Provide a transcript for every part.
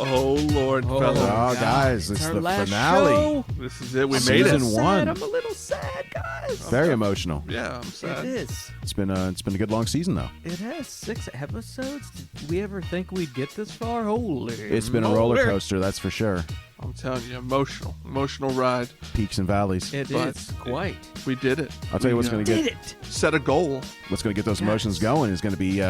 Oh, Lord, fellas. Oh, guys, it's the last finale. show. This is it. We Season made it. one. I'm a little sad, guys. Very emotional. Yeah, I'm sad. It is. It's been a good long season though. It has 6 episodes. Did we ever think we'd get this far? Holy It's been a roller coaster, that's for sure. I'm telling you, emotional ride. Peaks and valleys. It But is quite. We did it. I'll tell you what's We, going to Did get it? set a goal. what's going to get those emotions going is going to be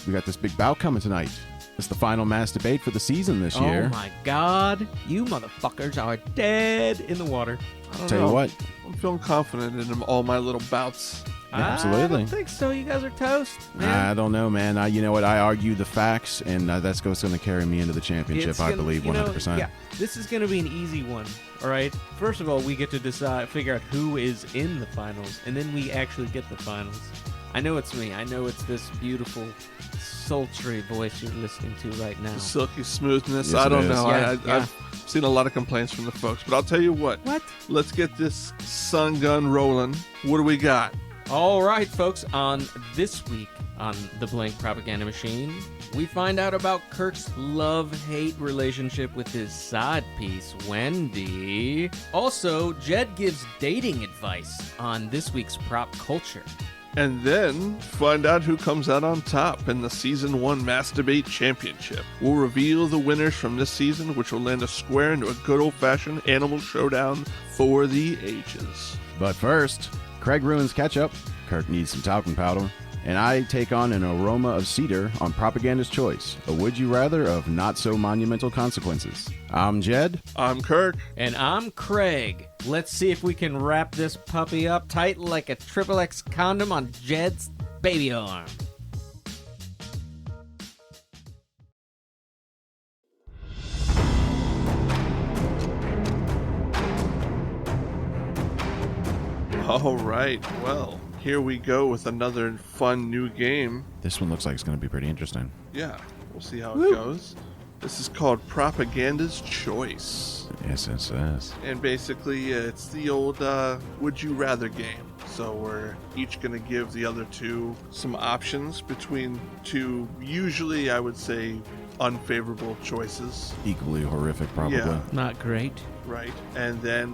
we got this big bout coming tonight. It's the final mass debate for the season this year. Oh my God! You motherfuckers are dead in the water. I don't Tell know. you what, I'm feeling confident in all my little bouts. absolutely. I don't think so. You guys are toast. Man. I don't know, man. You know what? I argue the facts, and that's what's going to carry me into the championship. It's I gonna- believe you know, 100%. Yeah, this is going to be an easy one. All right. First of all, we get to figure out who is in the finals, and then we actually get the finals. I know it's me. I know it's this beautiful, sultry voice you're listening to right now. The silky smoothness. Yes, I it don't is. know. Yeah, I've seen a lot of complaints from the folks, but I'll tell you what. What? Let's get this sun gun rolling. What do we got? All right, folks. On this week on the Blank Propaganda Machine, we find out about Kirk's love-hate relationship with his side piece, Wendy. Also, Jed gives dating advice on this week's prop culture. And then find out who comes out on top in the Season 1 Masturbate Championship. We'll reveal the winners from this season, which will land us square into a good old-fashioned animal showdown for the ages. But first, Craig ruins ketchup, Kirk needs some talcum powder, and I take on an aroma of cedar on Propaganda's Choice, a would you rather of not so monumental consequences. I'm Jed. I'm Kirk. And I'm Craig. Let's see if we can wrap this puppy up tight like a XXX condom on Jed's baby arm. All right, well, here we go with another fun new game. This one looks like it's going to be pretty interesting. Yeah, we'll see how it goes. This is called Propaganda's Choice. Yes. And basically, it's the old would you rather game. So we're each going to give the other two some options between two, usually I would say, unfavorable choices. Equally horrific, probably. Yeah. Not great. Right. And then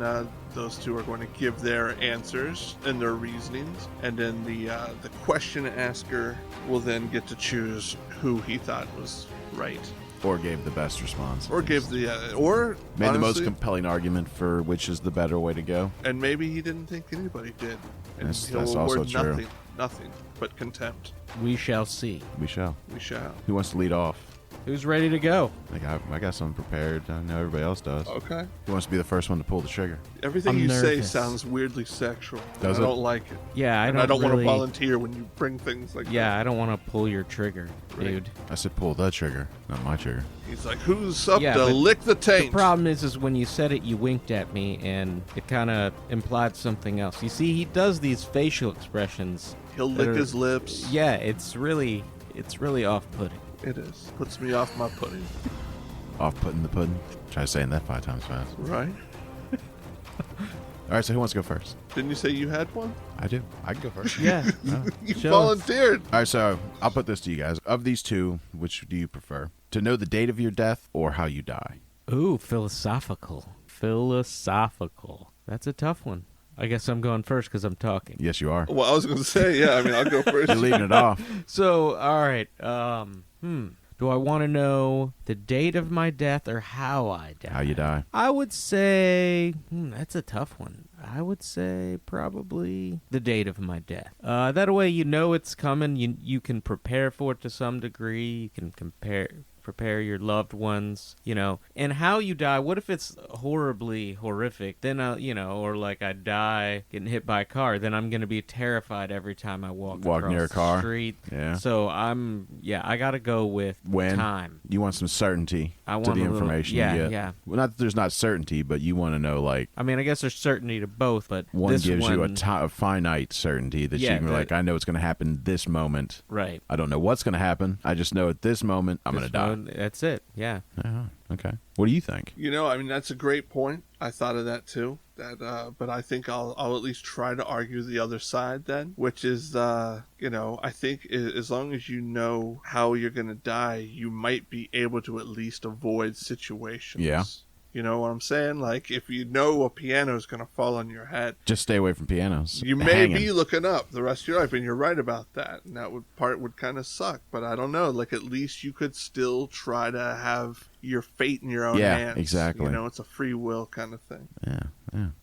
those two are going to give their answers and their reasonings. And then the question asker will then get to choose who he thought was right. Or gave the best response. Or gave the, or Made the most honestly, compelling argument for which is the better way to go. and maybe he didn't think anybody did. And That's he'll also award true. nothing but contempt. We shall see. We shall. We shall. Who wants to lead off? Who's ready to go? I got something prepared. I know everybody else does. Okay. Who wants to be the first one to pull the trigger? Everything I'm you say nervous. sounds weirdly sexual. Does I it? don't like it. Yeah, I don't want to really- volunteer when you bring things like Yeah, I don't want to pull your trigger, Right. dude. I said pull the trigger, not my trigger. that. He's like, who's up Yeah, to but lick the The taint? problem is when you said it, you winked at me, and it kind of implied something else. You see, he does these facial expressions. He'll that lick are- his lips. Yeah, it's really off-putting. It is. Puts me off my pudding. Off putting the pudding. Try saying that 5 times fast. Right? All right, so who wants to go first? Didn't you say you had one? I do. I can go first. Yeah. You Show volunteered. All right, so I'll put this to you guys. Of these two, which do you prefer? To know the date of your death or how you die? Ooh, philosophical. Philosophical. That's a tough one. I guess I'm going first because I'm talking. Yes, you are. Well, I was going to say, yeah, I mean, I'll go first. You're leading it off. So, all right. Do I want to know the date of my death or how I die? How you die. I would say that's a tough one. I would say probably the date of my death. That way you know it's coming. You can prepare for it to some degree. You can prepare your loved ones, and how you die. What if it's horribly horrific? Then, or like I die getting hit by a car, then I'm going to be terrified every time I walk across near a car. the street. Yeah. So I got to go with When? time. You want some certainty I to want the a little- information yeah, you get. yeah. Well, not that there's not certainty, but you want to know, like, I mean, I guess there's certainty to both, but one this gives one, you a finite certainty that you Yeah, can be like, I know it's going to happen this moment. right. I don't know what's going to happen. I just know at this moment I'm going to die. and that's it. Yeah. Okay. What do you think? I mean, that's a great point. I thought of that too. But I think I'll at least try to argue the other side then, which is, I think as long as you know how you're going to die, you might be able to at least avoid situations. Yeah. You know what I'm saying? Like, if you know a piano is going to fall on your head, Just stay away from pianos. you may be looking up the rest of your life, and you're right about that. And that would kind of suck. But I don't know. Like, at least you could still try to have your fate in your own hands. Yeah, exactly. It's a free will kind of thing. Yeah.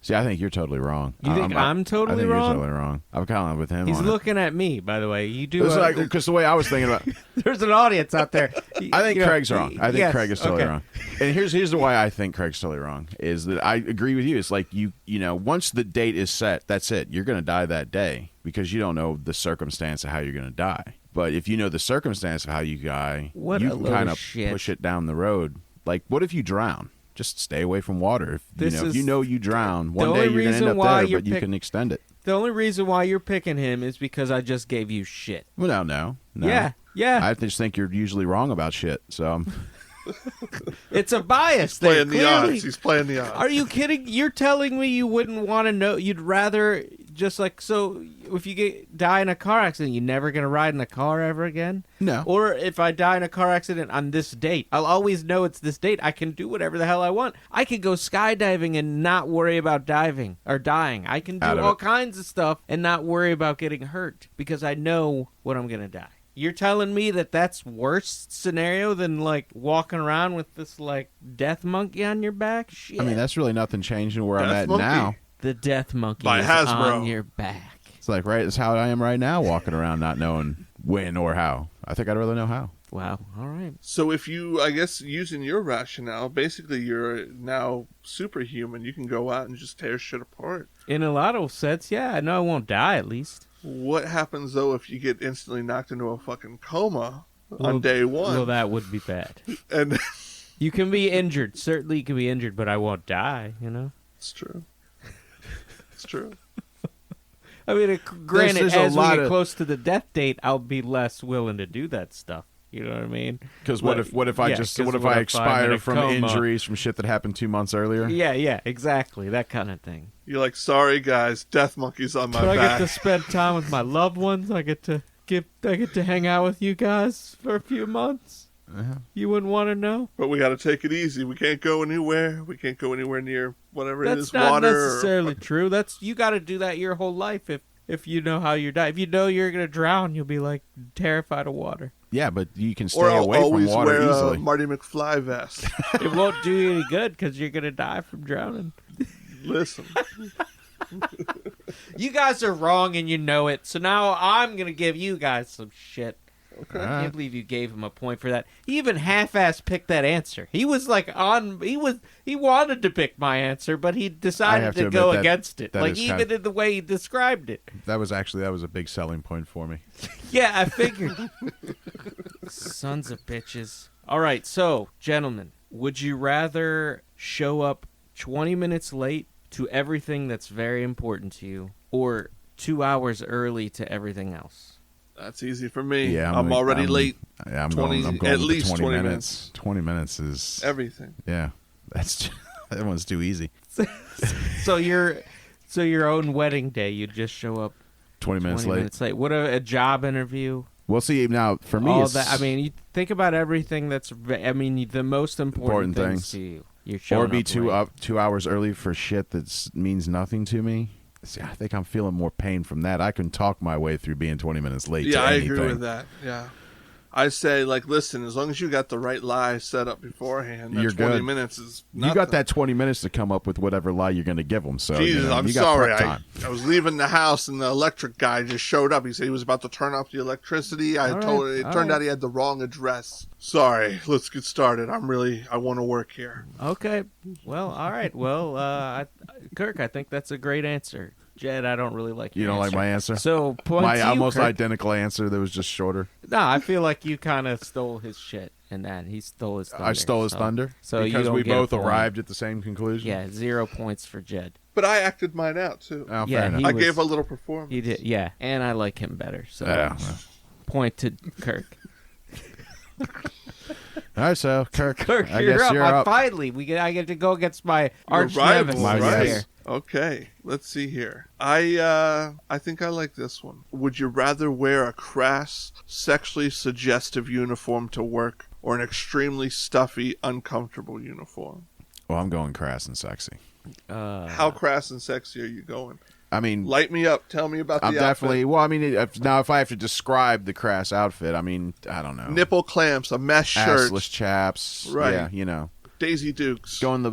See, I think you're totally wrong. You think I'm totally I think wrong? You're totally wrong. I'm kind of with him. He's on looking at me, by the way. You do. Because the way I was thinking about, There's an audience out there. I think Craig's wrong. I think yes, Craig is totally okay. wrong. And here's the why I think Craig's totally wrong is that I agree with you. It's like once the date is set, that's it. You're going to die that day because you don't know the circumstance of how you're going to die. But if you know the circumstance of how you die, What you a can load kind of of shit. push it down the road. Like, what if you drown? Just stay away from water. This If is you know you drown, one only day you're going to reason end up why there, you're but you can extend it. The only reason why you're picking him is because I just gave you shit. Well, no. Yeah. I just think you're usually wrong about shit. So It's a bias there, Playing the clearly. odds. He's playing the odds. Are you kidding? You're telling me you wouldn't want to know? You'd rather just like so. If you die in a car accident, you're never gonna ride in a car ever again. No. Or if I die in a car accident on this date, I'll always know it's this date. I can do whatever the hell I want. I could go skydiving and not worry about diving or dying. I can do Out of all it. kinds of stuff and not worry about getting hurt because I know when I'm gonna die. You're telling me that that's worse scenario than like walking around with this like death monkey on your back? Shit. I mean, that's really nothing changing where I'm Death at monkey. now. The death monkey By is Hasbro. on your back. It's like, right, it's how I am right now, walking around not knowing when or how. I think I'd rather know how. Wow. All right. So if you, I guess, using your rationale, basically you're now superhuman. You can go out and just tear shit apart. In a lot of sets, yeah. I know I won't die at least. What happens, though, if you get instantly knocked into a fucking coma on day one? Well, that would be bad. And You can be injured. Certainly you can be injured, but I won't die, you know? it's true. It's true. I mean, granted, there's a as we lot get of- close to the death date, I'll be less willing to do that stuff. You know what I mean? Because what if I Yeah, just 'cause what if what I if I'm in expire a from coma? injuries from shit that happened 2 months earlier? Yeah, exactly. That kind of thing. You're like, sorry, guys, death monkey's on my But I back. get to spend time with my loved ones. I get to hang out with you guys for a few months. Uh-huh. You wouldn't want to know? But we got to take it easy. We can't go anywhere. We can't go anywhere near whatever it That's is, not water. necessarily true. You got to do that your whole life if you know how you die. If you know you're gonna drown, you'll be like terrified of water. Yeah, but you can stay Or I'll away from always water wear easily. a Marty McFly vest. It won't do you any good because you're gonna die from drowning. Listen. You guys are wrong and you know it. So now I'm gonna give you guys some shit. Okay. I can't believe you gave him a point for that. He even half-ass picked that answer. He was like he wanted to pick my answer, but he decided have to to go admit against it. that Like is even kind- in the way he described it. That was a big selling point for me. Yeah, I figured. Sons of bitches. All right, so, gentlemen, would you rather show up 20 minutes late to everything that's very important to you or 2 hours early to everything else? That's easy for me. Yeah, I'm already late. Yeah, I'm 20 going at with the least 20 20 minutes. 20 minutes is Everything. yeah. That one's too easy. So your own wedding day, you'd just show up 20 minutes 20 late. minutes late. What a job interview. We'll see now. For me, All it's, that. I mean, you think about everything that's. I mean, the most important things to you. You're showing or be up late. 2 hours early for shit that means nothing to me. See, I think I'm feeling more pain from that. I can talk my way through being 20 minutes late. Yeah, to I anything. agree with that. Yeah. I say, like, listen, as long as you got the right lie set up beforehand, that You're 20 good. minutes is You nothing. got that 20 minutes to come up with whatever lie you're going to give them. So Jesus, I'm you got sorry. prep time. I was leaving the house and the electric guy just showed up. He said he was about to turn off the electricity. All right, It all turned right. out he had the wrong address. Sorry. Let's get started. I want to work here. Okay. Well, all right. Well, Kirk, I think that's a great answer. Jed, I don't really like your You don't like answer. my answer? So, point My to you, almost Kirk. identical answer that was just shorter. No, I feel like you kind of stole his shit and that. He stole his thunder. I stole his thunder So you because don't we get a both point. arrived at the same conclusion. Yeah, 0 points for Jed. But I acted mine out, too. Oh, Yeah, fair enough. he I was- gave a little performance. He did, yeah. And I like him better. So, Yeah. point to Kirk. All right, so Kirk, Kirk, I you're guess up. you're up. Finally, I get to go against my arch rival, nemesis right? here. Okay, let's see here. I think I like this one. Would you rather wear a crass, sexually suggestive uniform to work or an extremely stuffy, uncomfortable uniform? Well, I'm going crass and sexy. How crass and sexy are you going? I mean, Light me up. Tell me about the I'm outfit. definitely. Well, I mean, if I have to describe the crass outfit, I mean, I don't know. Nipple clamps, a mesh shirt, Assless chaps. Right. Yeah, you know. Daisy Dukes. Going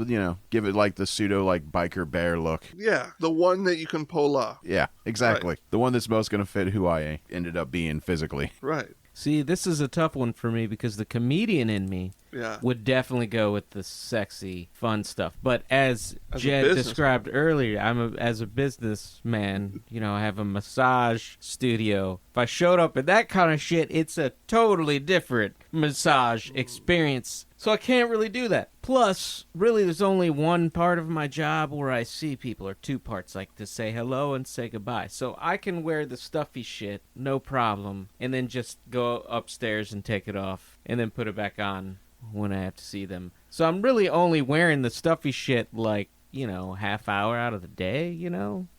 give it like the pseudo like biker bear look. Yeah, the one that you can pull off. Yeah, exactly. Right. The one that's most going to fit who I ended up being physically. Right. See, this is a tough one for me because the comedian in me Yeah. would definitely go with the sexy, fun stuff. But as As a Jed business- described earlier, as a businessman, I have a massage studio. If I showed up in that kind of shit, it's a totally different massage experience. So I can't really do that. Plus, really, there's only one part of my job where I see people, or two parts, like to say hello and say goodbye. So I can wear the stuffy shit, no problem, and then just go upstairs and take it off, and then put it back on when I have to see them. So I'm really only wearing the stuffy shit like, half hour out of the day,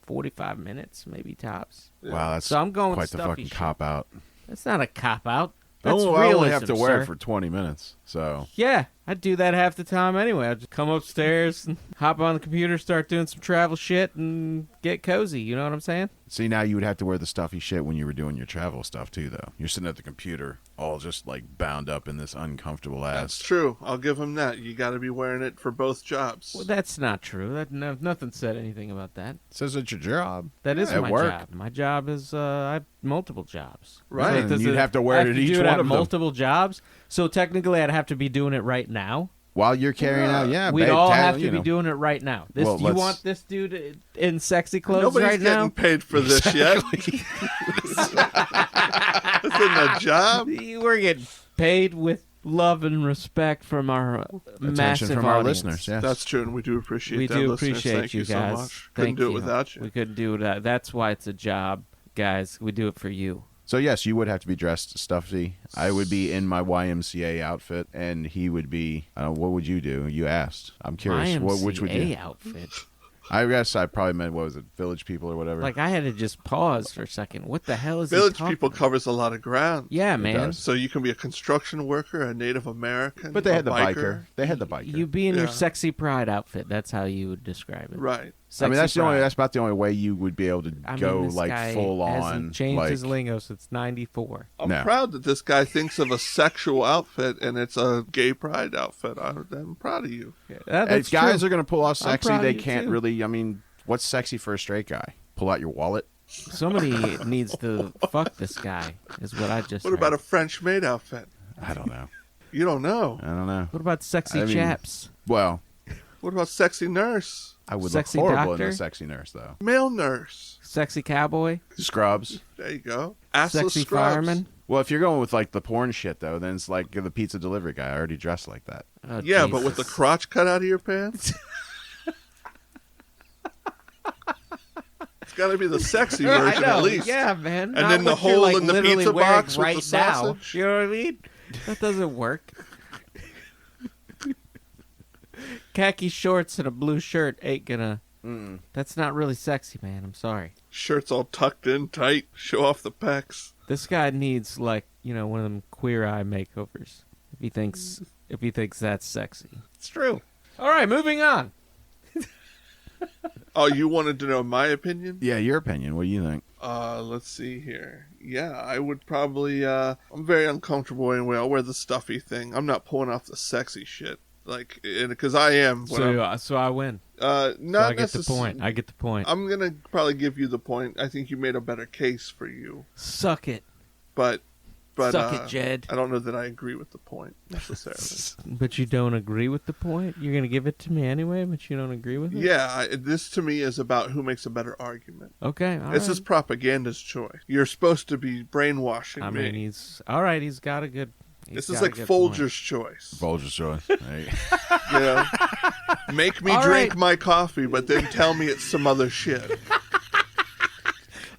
45 minutes, maybe tops. Wow, that's So I'm going quite the stuffy fucking shit. cop out. That's not a cop-out. That's Oh, realism, I only have to wear sir. it for 20 minutes, so Yeah, I'd do that half the time anyway. I'd just come upstairs and hop on the computer, start doing some travel shit, and get cozy. You know what I'm saying? see now you would have to wear the stuffy shit when you were doing your travel stuff too, though. You're sitting at the computer, all just like bound up in this uncomfortable That's ass. true. I'll give him that. You got to be wearing it for both jobs. Well, that's not true. Nothing said anything about that. Says it's your job. That is At my work. job. My job is I have multiple jobs. Right. And does you'd it- have to wear I it have at to each do one at of them. multiple jobs. So technically, I'd have to be doing it right now. While you're carrying out, yeah. We'd babe, all tag- have to you be know. doing it right now. This, Well, you let's- want this dude in sexy clothes Nobody's right getting now? paid for this yet. That's in the job. We're getting paid with love and respect from our Attention massive from our audience. listeners, yes. That's true, and we do appreciate We that. do listeners. appreciate Thank you guys. so much. Couldn't Thank do it you. without you. We couldn't do that. That's why it's a job, guys. We do it for you. So yes, you would have to be dressed stuffy. I would be in my YMCA outfit, and he would be. What would you do? You asked. I'm curious. Which would you? outfit. I guess I probably meant what was it, Village People or whatever. Like I had to just pause for a second. What the hell is he Village talking People about? covers a lot of ground. Yeah, man. does. So you can be a construction worker, a Native American, but they had a the biker. They had the biker. You be in your Yeah. sexy pride outfit. That's how you would describe it. Right. I mean, Sexy that's pride. that's about the only way you would be able to I mean, go this like guy full on. hasn't changed like, his lingo since '94. I'm No. proud that this guy thinks of a sexual outfit and it's a gay pride outfit. I'm proud of you. if guys are gonna pull off I'm sexy, proud of they you, can't too. really. I mean, what's sexy for a straight guy? Pull out your wallet. Somebody needs to fuck this guy. Is what I just. What about heard. a French maid outfit? I don't know. You don't know. I don't know. What about sexy I mean, chaps? Well, What about sexy nurse? I would Sexy look horrible in doctor? the sexy nurse though. Male nurse. Sexy cowboy? Scrubs. There you go. Assless Sexy scrubs. fireman? Well, if you're going with like the porn shit though, then it's like the pizza delivery guy. I already dressed like that. Oh, Yeah, but with the Jesus. crotch cut out of your pants? It's got to be the sexy I version know. at least. Yeah, man. And Not then the what you're, hole like, in the literally pizza wearing box with right the now. sausage. You know what I mean? That doesn't work. Khaki shorts and a blue shirt ain't gonna. That's not really sexy, man. I'm sorry. Shirt's all tucked in tight, show off the pecs. This guy needs one of them queer eye makeovers. If he thinks that's sexy, it's true. All right, moving on. Oh, you wanted to know my opinion? Yeah, your opinion. What do you think? Let's see here. Yeah, I would probably, I'm very uncomfortable anyway. I'll wear the stuffy thing. I'm not pulling off the sexy shit. Like, because I am. When So I win. not So I get the necess- point. I get the point. I'm going to probably give you the point. I think you made a better case for you. Suck it. But Suck it, Jed. I don't know that I agree with the point necessarily. But you don't agree with the point? You're going to give it to me anyway, but you don't agree with it? Yeah, this to me is about who makes a better argument. Okay, all This right. is propaganda's choice. You're supposed to be brainwashing I me. mean, he's got a good... This is like Folger's choice. Folger's choice. There you go. You know? Make me All drink right. my coffee, but then tell me it's some other shit.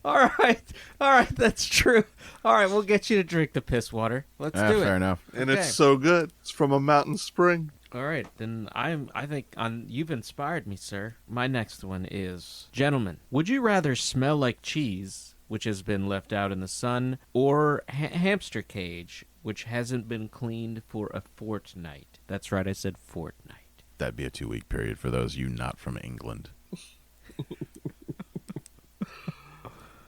All right, that's true. All right, we'll get you to drink the piss water. Let's do it. Fair enough. And Okay. it's so good. It's from a mountain spring. All right, then I think you've inspired me, sir. My next one is, gentlemen, would you rather smell like cheese, which has been left out in the sun, or hamster cage, which hasn't been cleaned for a fortnight? That's right, I said fortnight. That'd be a 2-week period for those of you not from England.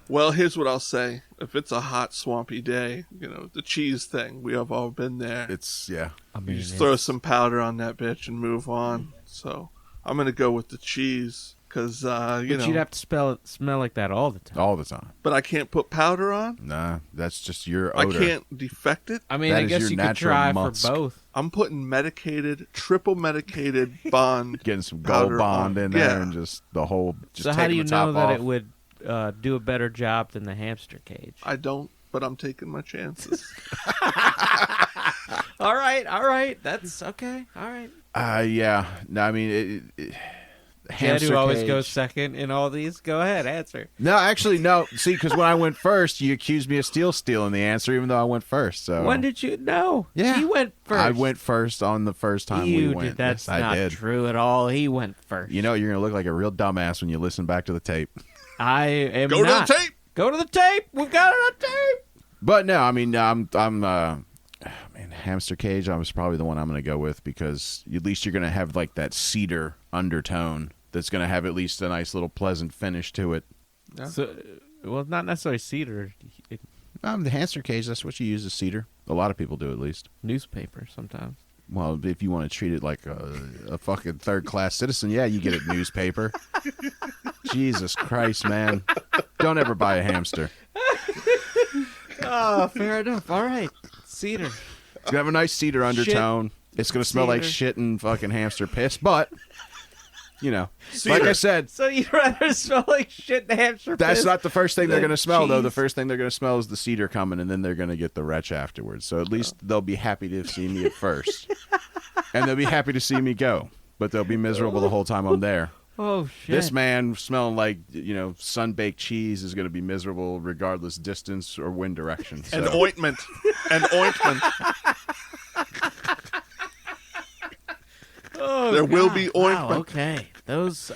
Well, here's what I'll say. If it's a hot, swampy day, the cheese thing, we have all been there. It's, yeah. I mean, You just throw some powder on that bitch and move on. So I'm going to go with the cheese because, but you'd have to smell like that all the time. All the time. But I can't put powder on. Nah, that's just your I odor. can't defect it. I mean, That I is guess your you could natural try musk. for both. I'm putting medicated, triple medicated Bond. Getting some powder gold bond on. in there Yeah. and just the whole. Just So how do taking you the top know that off. it would do a better job than the hamster cage? I don't, but I'm taking my chances. All right. That's okay. All right. Yeah. No, I mean, Jed, hamster who always cage. goes second in all these, go ahead, answer. No, actually, no. See, because when I went first, you accused me of stealing the answer, even though I went first. So When did you? No. Yeah. He went first. I went first on the first time you we went. did. That's Yes, not I did. true at all. He went first. You know, you're gonna look like a real dumbass when you listen back to the tape. I am Go not. to the tape. Go to the tape. We've got it on tape. But no, I mean, man, hamster cage. I was probably the one I'm gonna go with because at least you're gonna have like that cedar undertone that's gonna have at least a nice little pleasant finish to it. Yeah. So, well, not necessarily cedar. The hamster cage. That's what you use as cedar. A lot of people do, at least. Newspaper sometimes. Well, if you want to treat it like a fucking third-class citizen, yeah, you get it newspaper. Jesus Christ, man. Don't ever buy a hamster. Oh, fair enough. All right. Cedar. It's going to have a nice cedar undertone. It's going to smell like Cedar. shit and fucking hamster piss, but, like Cedar. I said, So you'd rather smell like shit and hamster that's piss not the first thing they're than going to smell, though. The cheese? first thing they're going to smell is the cedar coming, and then they're going to get the wretch afterwards. So at least they'll be happy to see me at first. And they'll be happy to see me go, but they'll be miserable the whole time I'm there. Oh, shit. This man smelling like, sun-baked cheese is going to be miserable regardless distance or wind direction. So. And ointment. And ointment. Oh, There will God. be Wow, ointment. okay.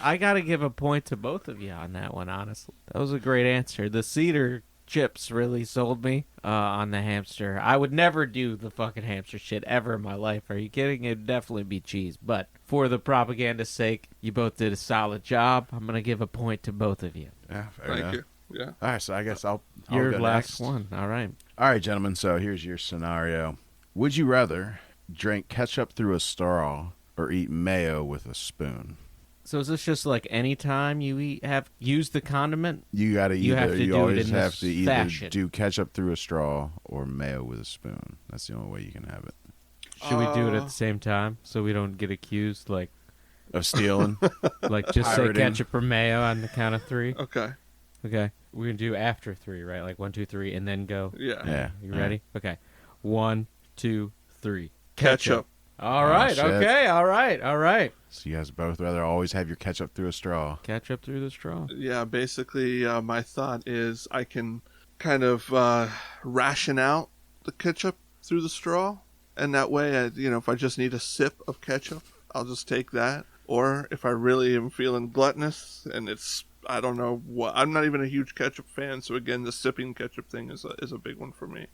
I got to give a point to both of you on that one, honestly. That was a great answer. The cedar chips really sold me on the hamster. I would never do the fucking hamster shit ever in my life. Are you kidding? It'd definitely be cheese. But for the propaganda's sake, you both did a solid job. I'm going to give a point to both of you. Yeah, fair Thank enough. you. Yeah. All right, so I guess I'll Your go last next. one. All right. All right, gentlemen, so here's your scenario. Would you rather drink ketchup through a straw or eat mayo with a spoon? So is this just like any time you use the condiment? You got to You have either, to you do it always in have this to either fashion. do ketchup through a straw or mayo with a spoon. That's the only way you can have it. Should we do it at the same time so we don't get accused like Of stealing? just say Pirating. ketchup or mayo on the count of three? Okay. Okay. We're going to do after three, right? Like 1, 2, 3, and then go. Yeah. Yeah. You ready? Okay. 1, 2, 3. Ketchup. All right. shit. Okay. All right. So you guys both rather always have your ketchup through a straw. Ketchup through the straw. Yeah, basically, my thought is I can kind of ration out the ketchup through the straw, and that way, if I just need a sip of ketchup, I'll just take that. Or if I really am feeling gluttonous, and I don't know what, I'm not even a huge ketchup fan, so again, the sipping ketchup thing is a big one for me.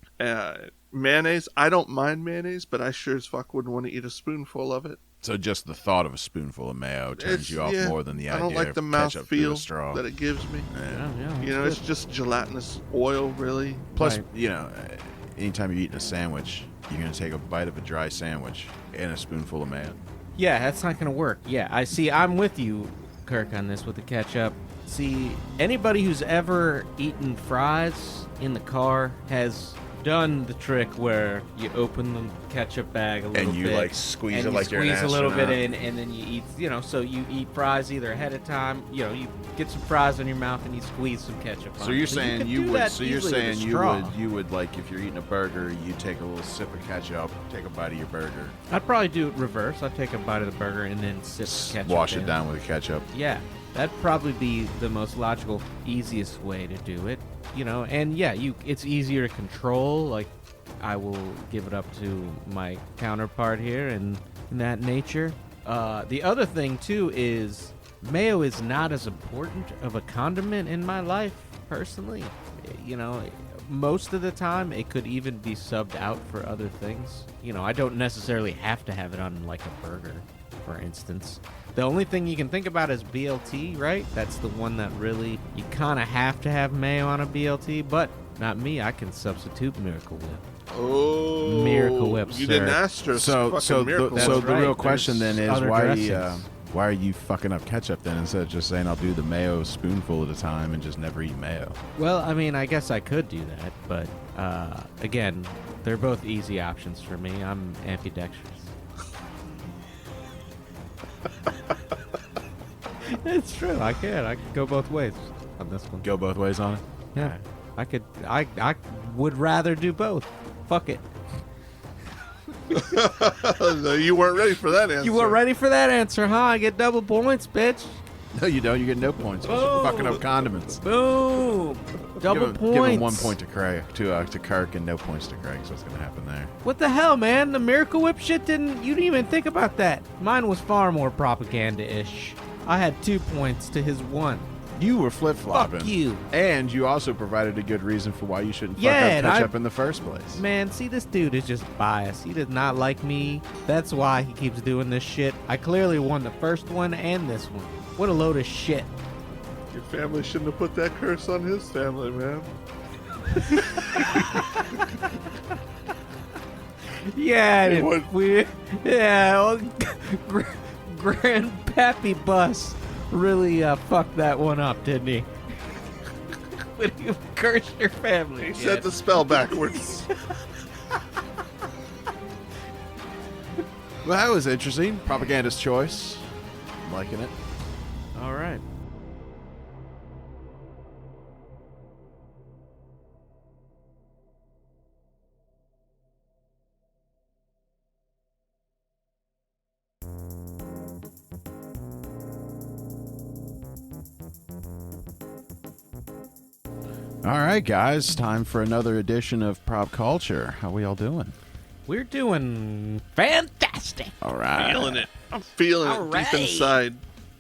Mayonnaise, I don't mind mayonnaise, but I sure as fuck wouldn't want to eat a spoonful of it. So just the thought of a spoonful of mayo turns you off more than the I idea don't like of the ketchup through a mouthfeel straw. that it gives me. Yeah. It's just gelatinous oil, really. Plus, Right. anytime you're eating a sandwich, you're going to take a bite of a dry sandwich and a spoonful of mayo. Yeah, that's not going to work. Yeah, I see. I'm with you, Kirk, on this with the ketchup. See, anybody who's ever eaten fries in the car has done the trick where you open the ketchup bag a little And you, bit. like, squeeze and it you like you're an squeeze a little bit astronaut. in, and then you eat, so you eat fries either ahead of time, you get some fries in your mouth and you squeeze some ketchup on So it. you're can saying do you would? that So you're easily with a saying you straw. would like if you're eating a burger, you take a little sip of ketchup, take a bite of your burger, I'd probably do it reverse. I'd take a bite of the burger and then sip the ketchup wash in. it down with ketchup. Yeah, that'd probably be the most logical, easiest way to do it. you know, and yeah, it's easier to control. Like, I will give it up to my counterpart here in that nature. The other thing too is mayo is not as important of a condiment in my life personally. You know, most of the time it could even be subbed out for other things. You know, I don't necessarily have to have it on like a burger, for instance. The only thing you can think about is BLT, right? That's the one that really, you kind of have to have mayo on a BLT, but not me. I can substitute Miracle Whip. Oh, Miracle Whip, you sir. didn't ask us. So Miracle That's the right. real question There's then is other why are you fucking up ketchup then instead of just saying I'll do the mayo spoonful at a time and just never eat mayo? Well, I mean, I guess I could do that, but again, they're both easy options for me. I'm ambidextrous. It's true. I can go both ways on this one. Go both ways on it? Yeah, I could. I would rather do both. Fuck it. No, you weren't ready for that answer. You were ready for that answer, huh? I get double points, bitch. No, you don't. You get no points. You're fucking up condiments. Boom. Double points. Give him 1 point to Craig, to Kirk, and no points to Craig. So what's gonna happen there? What the hell, man? The Miracle Whip shit you didn't even think about that. Mine was far more propaganda-ish. I had 2 points to his 1. You were flip-flopping. Fuck you. And you also provided a good reason for why you shouldn't Yeah, fuck and up ketchup in the first place. Man, see, this dude is just biased. He does not like me. That's why he keeps doing this shit. I clearly won the first one and this one. What a load of shit. Your family shouldn't have put that curse on his family, man. Yeah, Hey, what- Grandpappy Bus really fucked that one up, didn't he? When you cursed your family. He said the spell backwards. Well, that was interesting. Propagandist choice. I'm liking it. All right. All right, guys. Time for another edition of Prop Culture. How we all doing? We're doing fantastic. All right. Feeling it. I'm feeling All it right. deep inside.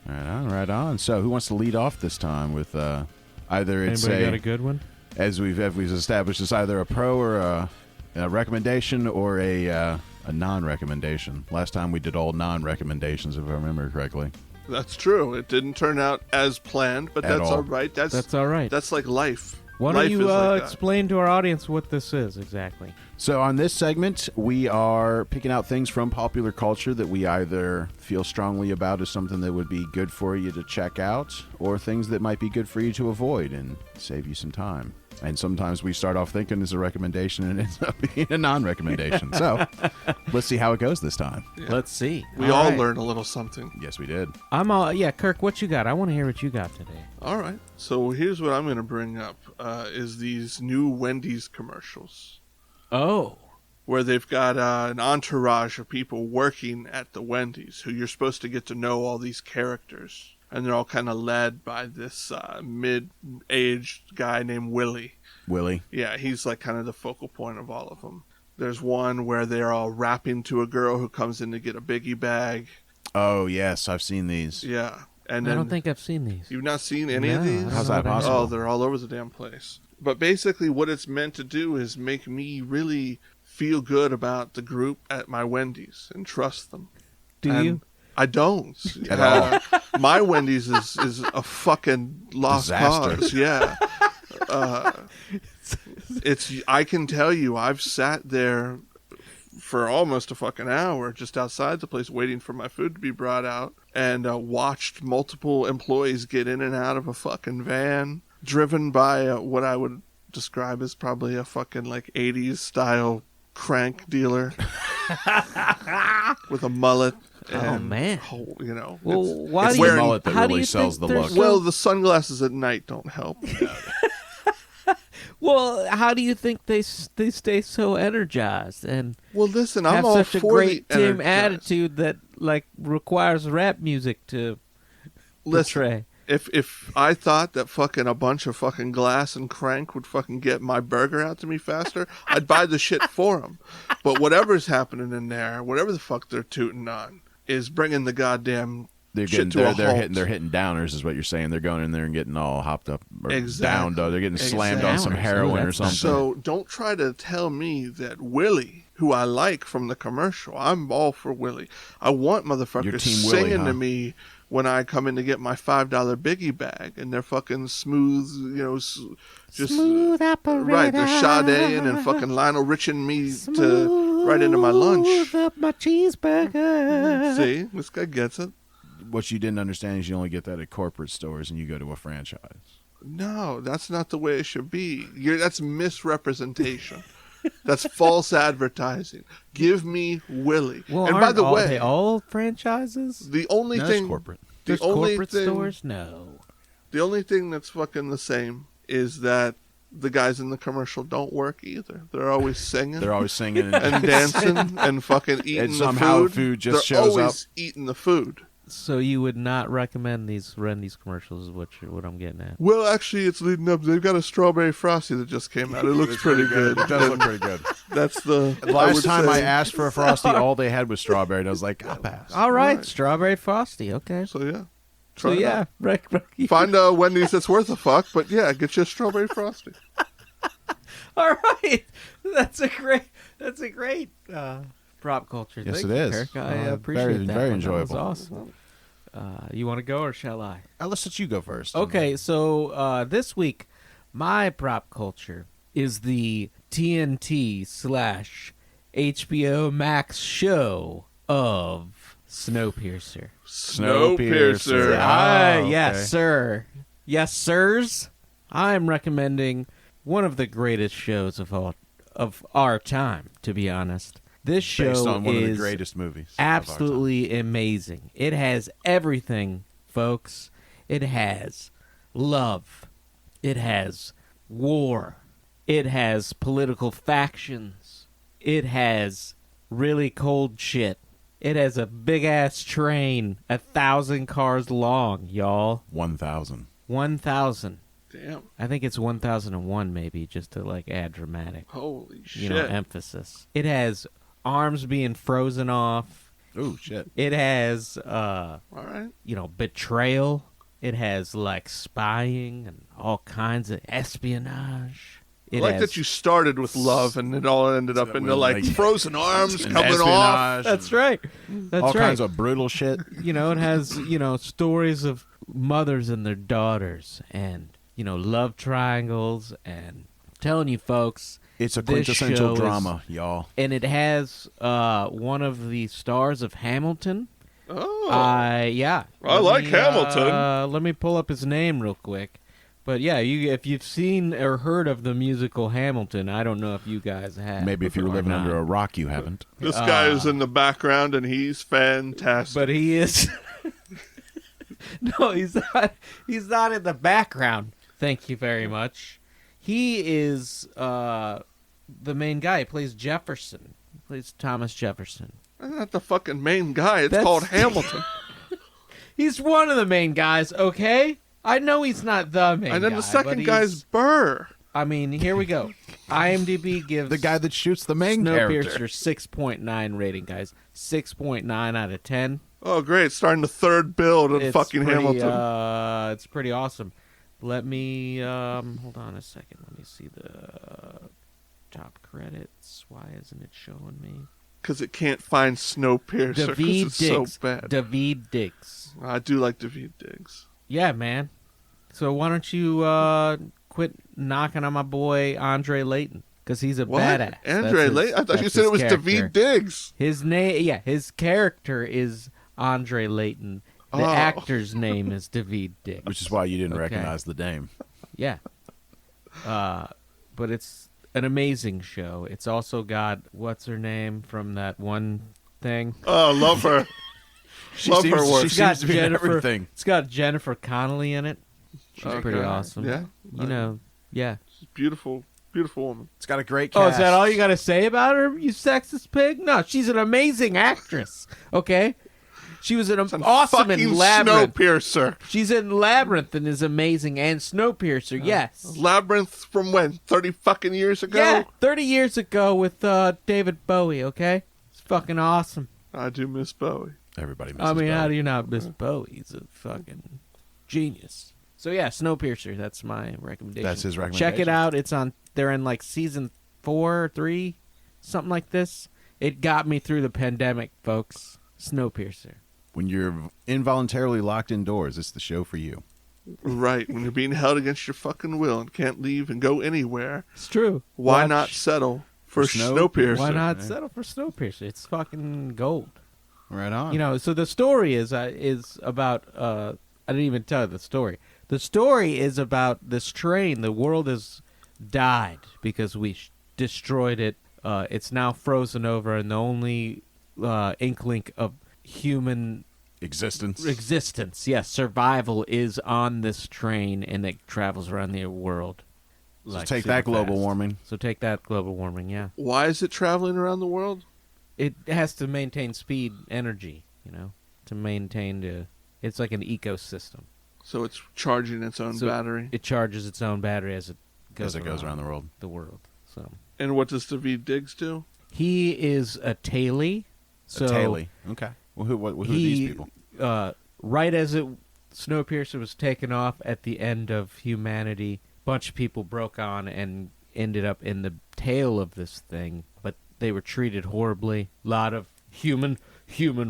Right on, right on. So who wants to lead off this time with either it's Anybody got a good one? as we've established, it's either a pro or a recommendation or a non-recommendation. Last time we did all non-recommendations, if I remember correctly. That's true. It didn't turn out as planned, but At that's all. all right. That's all right. That's like life. Why Life don't you is like that. explain to our audience what this is exactly? So on this segment, we are picking out things from popular culture that we either feel strongly about as something that would be good for you to check out, or things that might be good for you to avoid and save you some time. And sometimes we start off thinking it's a recommendation and it ends up being a non-recommendation. So let's see how it goes this time. Yeah. Let's see. We all right. learn a little something. Yes, we did. Yeah, Kirk, what you got? I want to hear what you got today. All right. So here's what I'm going to bring up is these new Wendy's commercials Oh. where they've got an entourage of people working at the Wendy's who you're supposed to get to know all these characters. And they're all kind of led by this mid-aged guy named Willie. Willie. Yeah, he's like kind of the focal point of all of them. There's one where they're all rapping to a girl who comes in to get a biggie bag. Oh, yes, I've seen these. Yeah. And I then don't think I've seen these. you've not seen any No, of these? I don't How's know that what possible? Oh, they're all over the damn place. But basically what it's meant to do is make me really feel good about the group at my Wendy's and trust them. Do And you? I don't. At all. My Wendy's is a fucking lost Disaster. cause. Yeah. I can tell you, I've sat there for almost a fucking hour just outside the place waiting for my food to be brought out and watched multiple employees get in and out of a fucking van driven by what I would describe as probably a fucking like 80s style crank dealer with a mullet. Oh, And, man. you know, Well, it's- why it's do the you mullet that how do really you sells think the they're look. so- well, the sunglasses at night don't help. Well, how do you think they stay so energized and Well, listen, I'm have all such a for great the team energized. attitude that like requires rap music to Listen, portray? If I thought that fucking a bunch of fucking glass and crank would fucking get my burger out to me faster, I'd buy the shit for them. But whatever's happening in there, whatever the fuck they're tooting on, is bringing the goddamn shit to a halt. They're hitting downers, is what you're saying. They're going in there and getting all hopped up or Exactly. downed. They're getting slammed Exactly. on some heroin or something. So don't try to tell me that Willie, who I like from the commercial, I'm all for Willie. I want Your motherfuckers team Willie, singing huh? to me when I come in to get my $5 biggie bag, and they're fucking smooth, just Smooth operator. right. They're Sadeing and fucking Lionel Riching me to right into my lunch. Smooth up my cheeseburger. See, this guy gets it. What you didn't understand is you only get that at corporate stores, and you go to a franchise. No, that's not the way it should be. That's misrepresentation. That's false advertising. Give me Willie. Well, And by the way, are they all franchises? the only No, thing it's corporate. the There's only corporate thing, stores? No. The only thing that's fucking the same is that the guys in the commercial don't work either. They're always singing. They're always singing and dancing and fucking eating And the somehow food. food just They're shows always eating the food. So you would not recommend these Wendy's commercials? Is what I'm getting at? Well, actually, it's leading up. They've got a strawberry frosty that just came out. It looks pretty good. It does look pretty good. That's the Last time I say. asked for a Frosty, all they had was strawberry, and I was like, I'll pass. All right, Right. strawberry frosty. Okay. So yeah. So Try it yeah, out. right. Find a Wendy's that's worth a fuck, but yeah, get you a strawberry frosty. All right, that's a great prop culture. Yes, Thank it you, is. Kirk. I Very- appreciate that. very one. That was enjoyable. awesome. You want to go or shall I? Let's let you go first. Okay, so this week, my prop culture is the TNT / HBO Max show of Snowpiercer. Snowpiercer. Oh, Yes, okay. sir. Yes, sirs. I'm recommending one of the greatest shows of our time, to be honest. This show Based on one of the is greatest movies. of our time. absolutely amazing. It has everything, folks. It has love. It has war. It has political factions. It has really cold shit. It has a big-ass train, 1,000 cars long, y'all. 1,000. 1,000. Damn. I think it's 1,001 maybe, just to like add dramatic, Holy shit. emphasis. It has arms being frozen off. Oh, shit. It has, All right. betrayal. It has like spying and all kinds of espionage. It I like has, that you started with love and it all ended up That into was like like- frozen arms And coming off. espionage That's and right. That's all right. kinds of brutal shit. It has, stories of mothers and their daughters and, love triangles and I'm telling you folks, It's a this quintessential show is- drama, y'all. and it has one of the stars of Hamilton. Oh. Yeah. I like Hamilton. Let me pull up his name real quick. But yeah, if you've seen or heard of the musical Hamilton, I don't know if you guys have. Maybe if you were or living not. under a rock, you haven't. This guy is in the background and he's fantastic. But he is. No, he's not. He's not in the background. Thank you very much. He is the main guy. He plays Jefferson. He plays Thomas Jefferson. That's not the fucking main guy. It's That's- called Hamilton. He's one of the main guys. Okay, I know he's not the main. And then guy, the but second he's- guy's Burr. I mean, here we go. IMDb gives The guy that shoots the main character. Snowpiercer 6.9 rating, guys. 6.9 out of 10. Oh, great. Starting the third build in It's fucking pretty, Hamilton. It's pretty awesome. Let me hold on a second. Let me see the top credits. Why isn't it showing me? Because it can't find Snowpiercer because David it's so Diggs. bad. David Diggs. I do like David Diggs. Yeah, man. So why don't you quit knocking on my boy Andre Layton? Because he's a What? badass. Andre That's Layton? I thought you that's said his it was character. David Diggs. His name, yeah, his character is Andre Layton. The Oh. actor's name is David Diggs. Which is why you didn't Okay. recognize the name. Yeah. But it's an amazing show. It's also got, what's her name from that one thing? Oh, love her. Love her work. She It's got seems to be in Jennifer. everything. It's got Jennifer Connelly in it. She's Okay. pretty awesome. Yeah. Yeah. Beautiful, beautiful woman. It's got a great Oh, cast. is that all you got to say about her, you sexist pig? No, she's an amazing actress. Okay? She was It's awesome in fucking Labyrinth. Snowpiercer. She's in Labyrinth and is amazing, and Snowpiercer, yes. Labyrinth from when? 30 fucking years ago? Yeah, 30 years ago with David Bowie, okay? It's fucking awesome. I do miss Bowie. Everybody misses I mean, how Bowie. do you not miss Bowie? He's a fucking genius. So yeah, Snowpiercer, that's my recommendation. That's his recommendation. Check it out. It's on, they're in like season 4 or 3, something like this. It got me through the pandemic, folks. Snowpiercer. When you're involuntarily locked indoors, it's the show for you. Right, when you're being held against your fucking will and can't leave and go anywhere, It's true. why Watch- not settle for Snow- Snowpiercer? Why not Yeah. settle for Snowpiercer? It's fucking gold. Right on. You know, so the story is about I didn't even tell you the story. The story is about this train. The world has died because we destroyed it. It's now frozen over, and the only inkling of human existence. yes, survival is on this train, and it travels around the world. So take that, super global fast. warming. So take that, global warming, yeah. Why is it traveling around the world? It has to maintain speed, energy, you know, to maintain it's like an ecosystem. So it's charging its own So battery. It charges its own battery as it goes around the world. So And what does David Diggs do? he is a tailie. So Taily. Okay. Well, who are these people? Right as Snowpiercer was taken off at the end of humanity, a bunch of people broke on and ended up in the tail of this thing, but they were treated horribly. A lot of human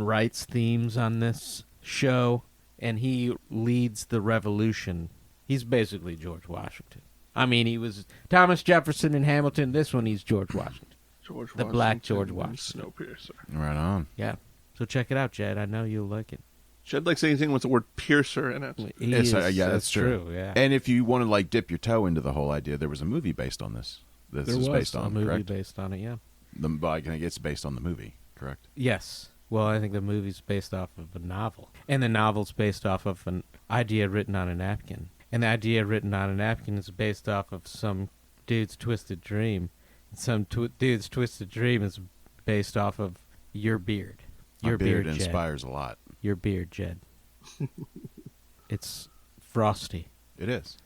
rights themes on this show, and he leads the revolution. He's basically George Washington. I mean, he was Thomas Jefferson in Hamilton. This one, he's George Washington. George The Black Washington George and Washington. Snowpiercer. Right on. Yeah. So check it out, Jed. I know you'll like it. Jed likes anything with the word piercer in it. That's true. Yeah. And if you want to like dip your toe into the whole idea, there was a movie based on this. This there is was based a on, movie correct? based on it, yeah. I think it's based on the movie, correct? Yes. Well, I think the movie's based off of a novel. And the novel's based off of an idea written on a napkin. And the idea written on a napkin is based off of some dude's twisted dream. Some dude's twisted dream is based off of your beard. My Your beard Jed. inspires a lot. Your beard, Jed. It's frosty. It is.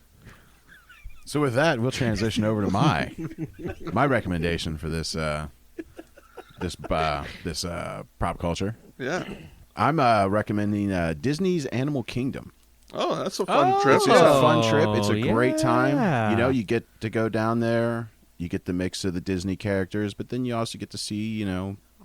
So with that, we'll transition over to my recommendation for this prop culture. Yeah. I'm recommending Disney's Animal Kingdom. Oh, that's a fun Oh. trip. It's just a fun trip. It's a yeah. great time. You know, you get to go down there. You get the mix of the Disney characters, but then you also get to see, I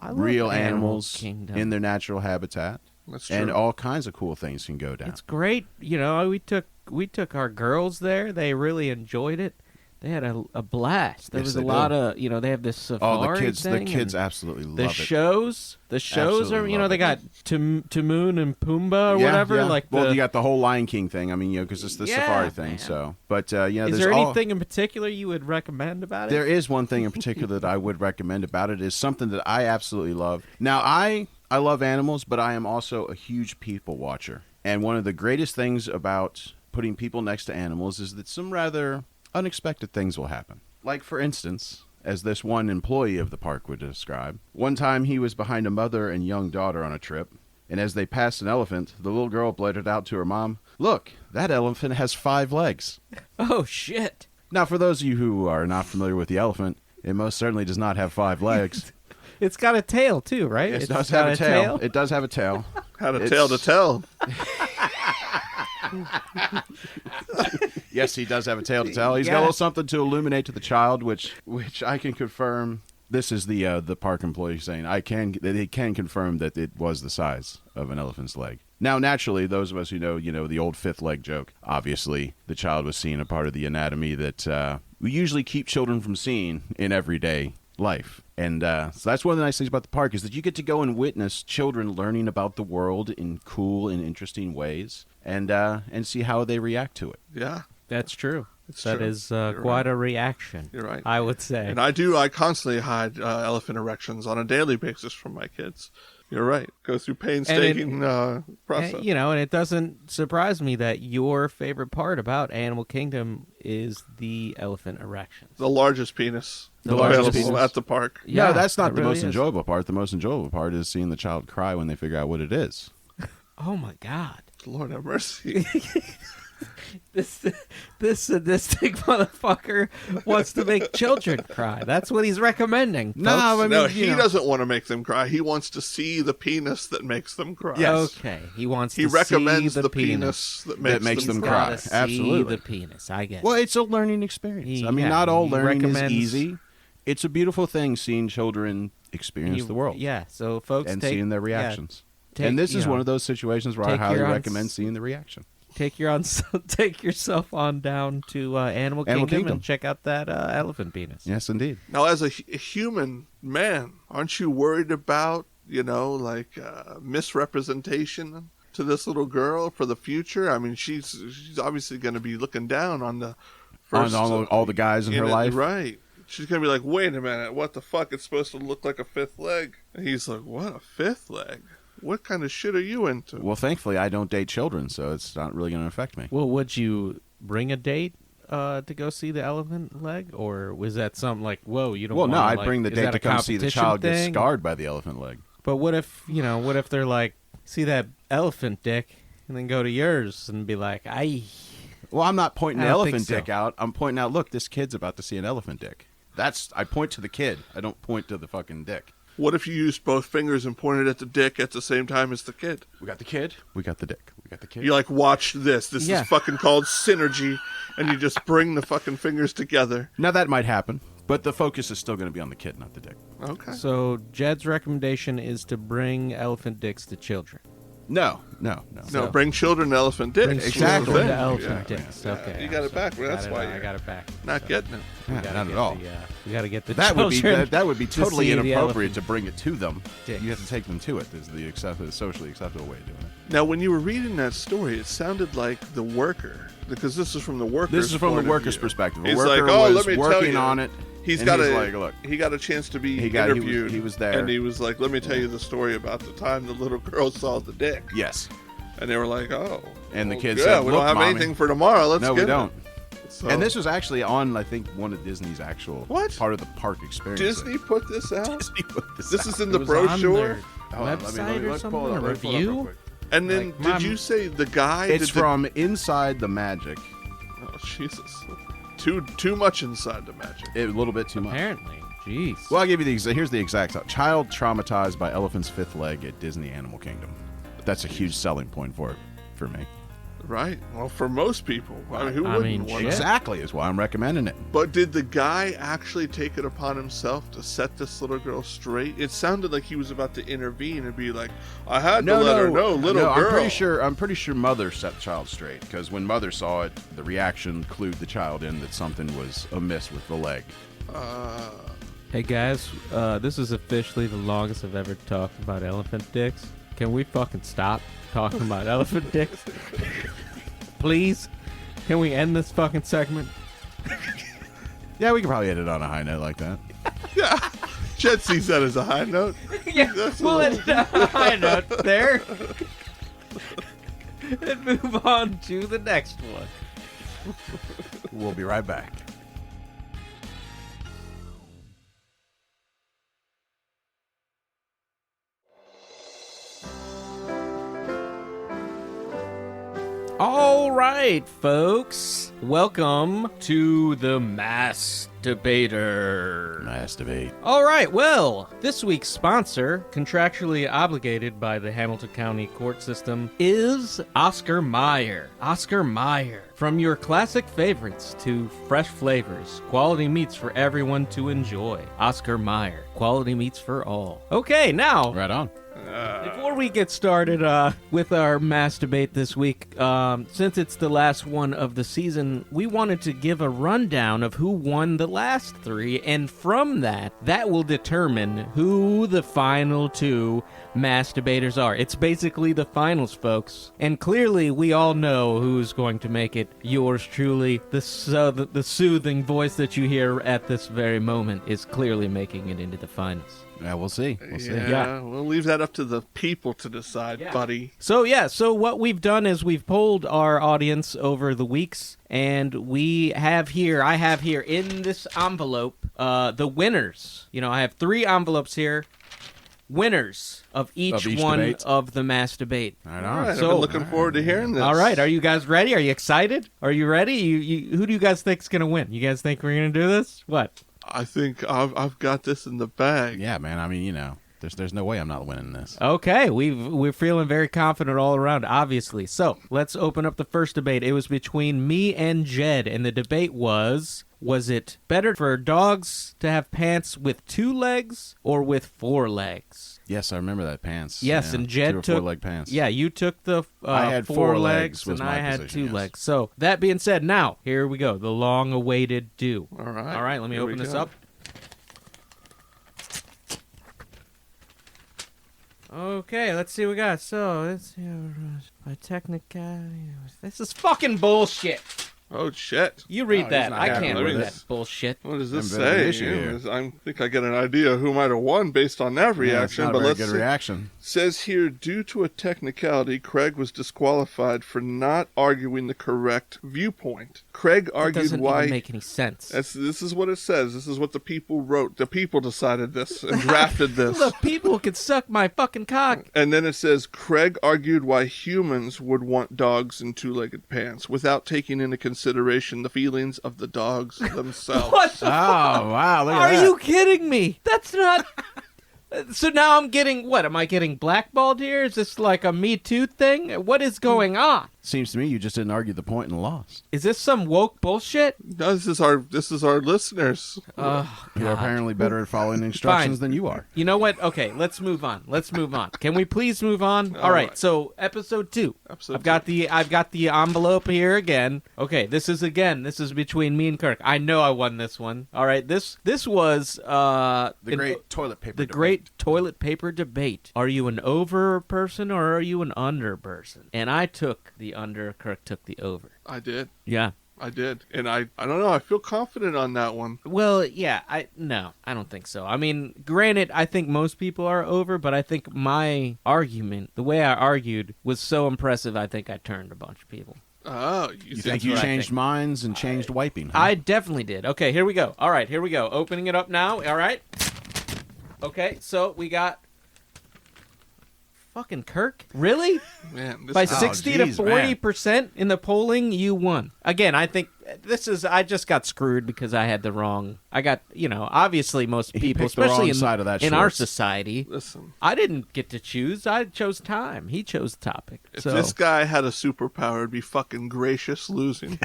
love real Animal animals Kingdom. in their natural habitat. That's true. And all kinds of cool things can go down. It's great. You know, we took our girls there. They really enjoyed it. They had a blast. There Yes, was a they lot did. of, they have this safari Oh, the thing kids and absolutely love the it. shows are, Absolutely love they it. got Timon and Pumbaa or Yeah, whatever. yeah. Like, well, you got the whole Lion King thing. I mean, because it's the Yeah, safari thing. man. So, but is there's there all- anything in particular you would recommend about it? There is one thing in particular that I would recommend about it. Is something that I absolutely love. Now, I love animals, but I am also a huge people watcher. And one of the greatest things about putting people next to animals is that some rather unexpected things will happen. Like, for instance, as this one employee of the park would describe, one time he was behind a mother and young daughter on a trip, and as they passed an elephant, the little girl blurted out to her mom, "Look, that elephant has 5 legs." Oh, shit. Now, for those of you who are not familiar with the elephant, it most certainly does not have 5 legs. It's got a tail, too, right? It It's does got have a tail. It does have a tail. Had a It's- tale to tell. Yes, he does have a tale to tell. He's got a Yeah. little something to illuminate to the child, which I can confirm. This is the park employee saying they can confirm that it was the size of an elephant's leg. Now, naturally, those of us who know, the old 5th leg joke. Obviously, the child was seeing a part of the anatomy that we usually keep children from seeing in everyday life. And so that's one of the nice things about the park is that you get to go and witness children learning about the world in cool and interesting ways, and see how they react to it. Yeah, That's true. it's That true. is You're quite right. a reaction. You're right. I would say. And I constantly hide elephant erections on a daily basis from my kids. You're right. Go through painstaking process. And it doesn't surprise me that your favorite part about Animal Kingdom is the elephant erections. The largest penis The largest available penis. at the park. Yeah, No, that's not it the really most is. enjoyable part. The most enjoyable part is seeing the child cry when they figure out what it is. Oh my God. Lord have mercy. This sadistic motherfucker wants to make children cry. That's what he's recommending. No, folks. I mean, No, you he know. doesn't want to make them cry. He wants to see the penis that makes them cry. Yes. Okay, he wants He to recommends see the penis. penis That makes them cry. Gotta see Absolutely. the penis. I get it. Well, it's a learning experience. I mean, Yeah, not all he learning is recommends- easy. It's a beautiful thing seeing children experience the world Yeah, so folks, and take, seeing their yeah, reactions. take, And this you is know, one of those situations where I take highly your recommend seeing the reaction. take yourself on down to Animal Kingdom and check out that elephant penis. Yes, indeed. Now, as a human man, aren't you worried about, like misrepresentation to this little girl for the future? I mean, she's obviously going to be looking down on the first, on all the guys in her life. Right. She's going to be like, wait a minute, what the fuck? It's supposed to look like a fifth leg. And he's like, what, a fifth leg? What kind of shit are you into? Well, thankfully, I don't date children, so it's not really going to affect me. Well, would you bring a date to go see the elephant leg, or was that something like, whoa, you don't? Well, no, wanna, I'd like, bring the is date that to a come see the competition child get thing? scarred by the elephant leg. But what if they're like, see that elephant dick, and then go to yours and be like, Well, I'm not pointing I the don't think elephant so. dick out. I'm pointing out, look, this kid's about to see an elephant dick. I point to the kid. I don't point to the fucking dick. What if you used both fingers and pointed at the dick at the same time as the kid? We got the kid. We got the dick. We got the kid. You like, watch this. This Yeah. is fucking called synergy. And you just bring the fucking fingers together. Now, that might happen, but the focus is still going to be on the kid, not the dick. Okay. So Jed's recommendation is to bring elephant dicks to children. No. No, So- bring children to elephant dicks. Bring Exactly. children to Yeah. elephant Yeah. dicks. Yeah. Okay, You got it back. Well, that's why I you're got it back. not getting it. Yeah, gotta not get at all. We got to get the That would be children that would be to totally see the inappropriate elephant to bring it to them. dicks. You have to take them to it. Is the socially acceptable way of doing it. Now, when you were reading that story, it sounded like the worker, because this is from the worker's This is from the point of worker's view. perspective. A He's worker like, oh, was let me tell working you. on it. He's and got he's a like, look, he got a chance to be he interviewed. was there. And he was like, let me tell you the story about the time the little girl saw the dick. yes. And they were like, oh. And the well, kid yeah, said, we "Look, don't have Mommy." anything for tomorrow. Let's No, get we don't. it. So, And this was actually on, I think, one of Disney's actual What? part of the park experience. Disney put this out? Disney put this This out. is in It the was on brochure? their Hold on, website or let's something? pull it A up. Let's pull it up real review? quick. And then, Like, did Mom- you say the guy... It's did the- from Inside the Magic. Oh, Jesus. Too much inside the magic. A little bit too much. Apparently. Jeez. Well, I'll give you here's the exact child traumatized by elephant's fifth leg at Disney Animal Kingdom. That's a huge selling point for me. Right. Well, for most people. I mean, who I wouldn't mean, want shit. to? Exactly is why I'm recommending it. But did the guy actually take it upon himself to set this little girl straight? It sounded like he was about to intervene and be like, I had to let her know, little girl. I'm pretty sure Mother set the child straight because when Mother saw it, the reaction clued the child in that something was amiss with the leg. Hey guys, this is officially the longest I've ever talked about elephant dicks. Can we fucking stop talking about elephant dicks? Please? Can we end this fucking segment? Yeah, we could probably end it on a high note like that. Yeah. Chet sees that as a high note. Yeah, That's we'll a- end it on a high note there. And move on to the next one. We'll be right back. All right, folks. Welcome to the Masturbator. Masturbate. All right, well, this week's sponsor, contractually obligated by the Hamilton County court system, is Oscar Mayer. Oscar Mayer. From your classic favorites to fresh flavors, quality meats for everyone to enjoy. Oscar Mayer. Quality meats for all. Okay, now, Right on. before we get started with our masturbate this week, since it's the last one of the season, we wanted to give a rundown of who won the last three, and from that will determine who the final two masturbators are. It's basically the finals, folks. And clearly, we all know who's going to make it. Yours truly, the soothing voice that you hear at this very moment is clearly making it into the finals. Yeah, we'll see. We'll see. Yeah, we'll leave that up to the people to decide, Yeah. buddy. So what we've done is we've polled our audience over the weeks, and I have here in this envelope the winners. You know, I have 3 envelopes here, winners of each one debate. of the masturbate. Right All on. right, So- I've been looking forward to hearing this. All right, are you guys ready? Are you excited? Are you ready? Who do you guys think's gonna win? You guys think we're gonna do this? What? I think I've got this in the bag. Yeah, man. I mean, there's no way I'm not winning this. Okay, we're feeling very confident all around, obviously. So let's open up the first debate. It was between me and Jed, and the debate was it better for dogs to have pants with 2 legs or with 4 legs? Yes, I remember that pants. Yes, yeah, and Jed 2 or took 4-leg pants. Yeah, you took the I had 4 4 legs, legs was and my I had position, 2 yes. legs. So that being said, now here we go, the long-awaited do. All right. All right, let me Here we open this go. up. Okay, let's see what we got. So, let's see. By technicality. This is fucking bullshit. Oh shit! You read Oh, that. he's not I happy can't with read this. that bullshit. What does this Been a bit of an say? issue here. I think I get an idea who might have won based on that Yeah, it's reaction. not a but very let's good see. reaction. Says here, due to a technicality, Craig was disqualified for not arguing the correct viewpoint. Craig That argued doesn't why. even make any sense. This is what it says. This is what the people wrote. The people decided this and drafted this. The people can suck my fucking cock. And then it says, Craig argued why humans would want dogs in 2-legged pants without taking into consideration the feelings of the dogs themselves. What the Oh, wow. Look at Are that. you kidding me? That's not... So now I'm getting... What, am I getting blackballed here? Is this like a Me Too thing? What is going on? Seems to me you just didn't argue the point and lost. Is this some woke bullshit? No, this is our listeners. Oh, You're God. apparently better at following instructions Fine. than you are. You know what? Okay, let's move on. Can we please move on? All right. So episode 2. Episode I've got the envelope here again. Okay, this is between me and Kirk. I know I won this one. All right. This was The great toilet paper the debate. great toilet paper debate. Are you an over person or are you an under person? And I took the under. Kirk took the over. I did. Yeah. I did. And I don't know. I feel confident on that one. Well, yeah, I don't think so. I mean, granted, I think most people are over, but I think my argument, the way I argued, was so impressive, I think I turned a bunch of people. Oh, You think you what I changed think. minds and changed wiping? Huh? I definitely did. Okay, here we go. All right, here we go. Opening it up now. All right. Okay, so we got fucking Kirk. Really? Man, By is- 60 geez, to 40% in the polling, you won. Again, I think I just got screwed because I had the wrong. I got, obviously most He people, picked the especially wrong in, side of that in our Schwartz. society, Listen, I didn't get to choose. I chose time. He chose the topic. if So this guy had a superpower, it'd be fucking gracious losing.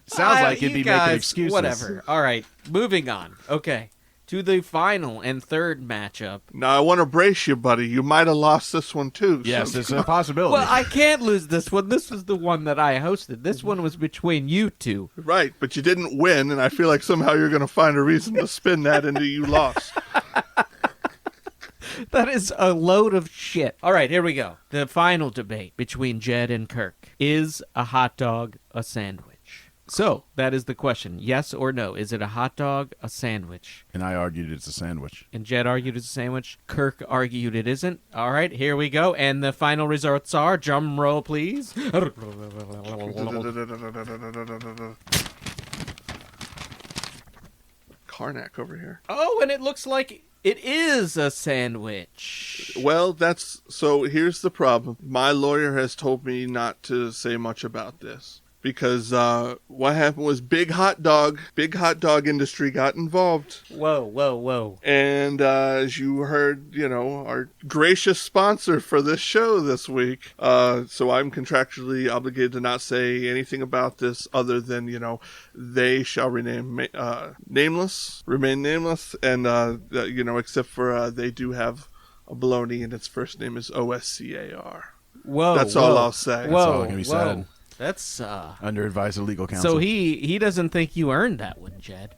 Sounds like you he'd be guys, making excuses. Whatever. All right, moving on. Okay, to the final and third matchup. Now, I want to brace you, buddy. You might have lost this one, too. Yes, So- it's a possibility. Well, I can't lose this one. This was the one that I hosted. This one was between you two. Right, but you didn't win, and I feel like somehow you're going to find a reason to spin that into you lost. That is a load of shit. All right, here we go. The final debate between Jed and Kirk. Is a hot dog a sandwich? So, that is the question. Yes or no? Is it a hot dog, a sandwich? And I argued it's a sandwich. And Jed argued it's a sandwich. Kirk argued it isn't. All right, here we go. And the final results are, drum roll, please. Karnak over here. Oh, and it looks like it is a sandwich. Well, so here's the problem. My lawyer has told me not to say much about this. Because what happened was big hot dog industry got involved. Whoa, whoa, whoa. And as you heard, our gracious sponsor for this show this week. So I'm contractually obligated to not say anything about this other than, they shall remain nameless, and, except for they do have a baloney and its first name is OSCAR. Whoa. That's all I'll say. Whoa, That's all that can be whoa. said. That's Under advice of legal counsel. so he doesn't think you earned that one, Jed.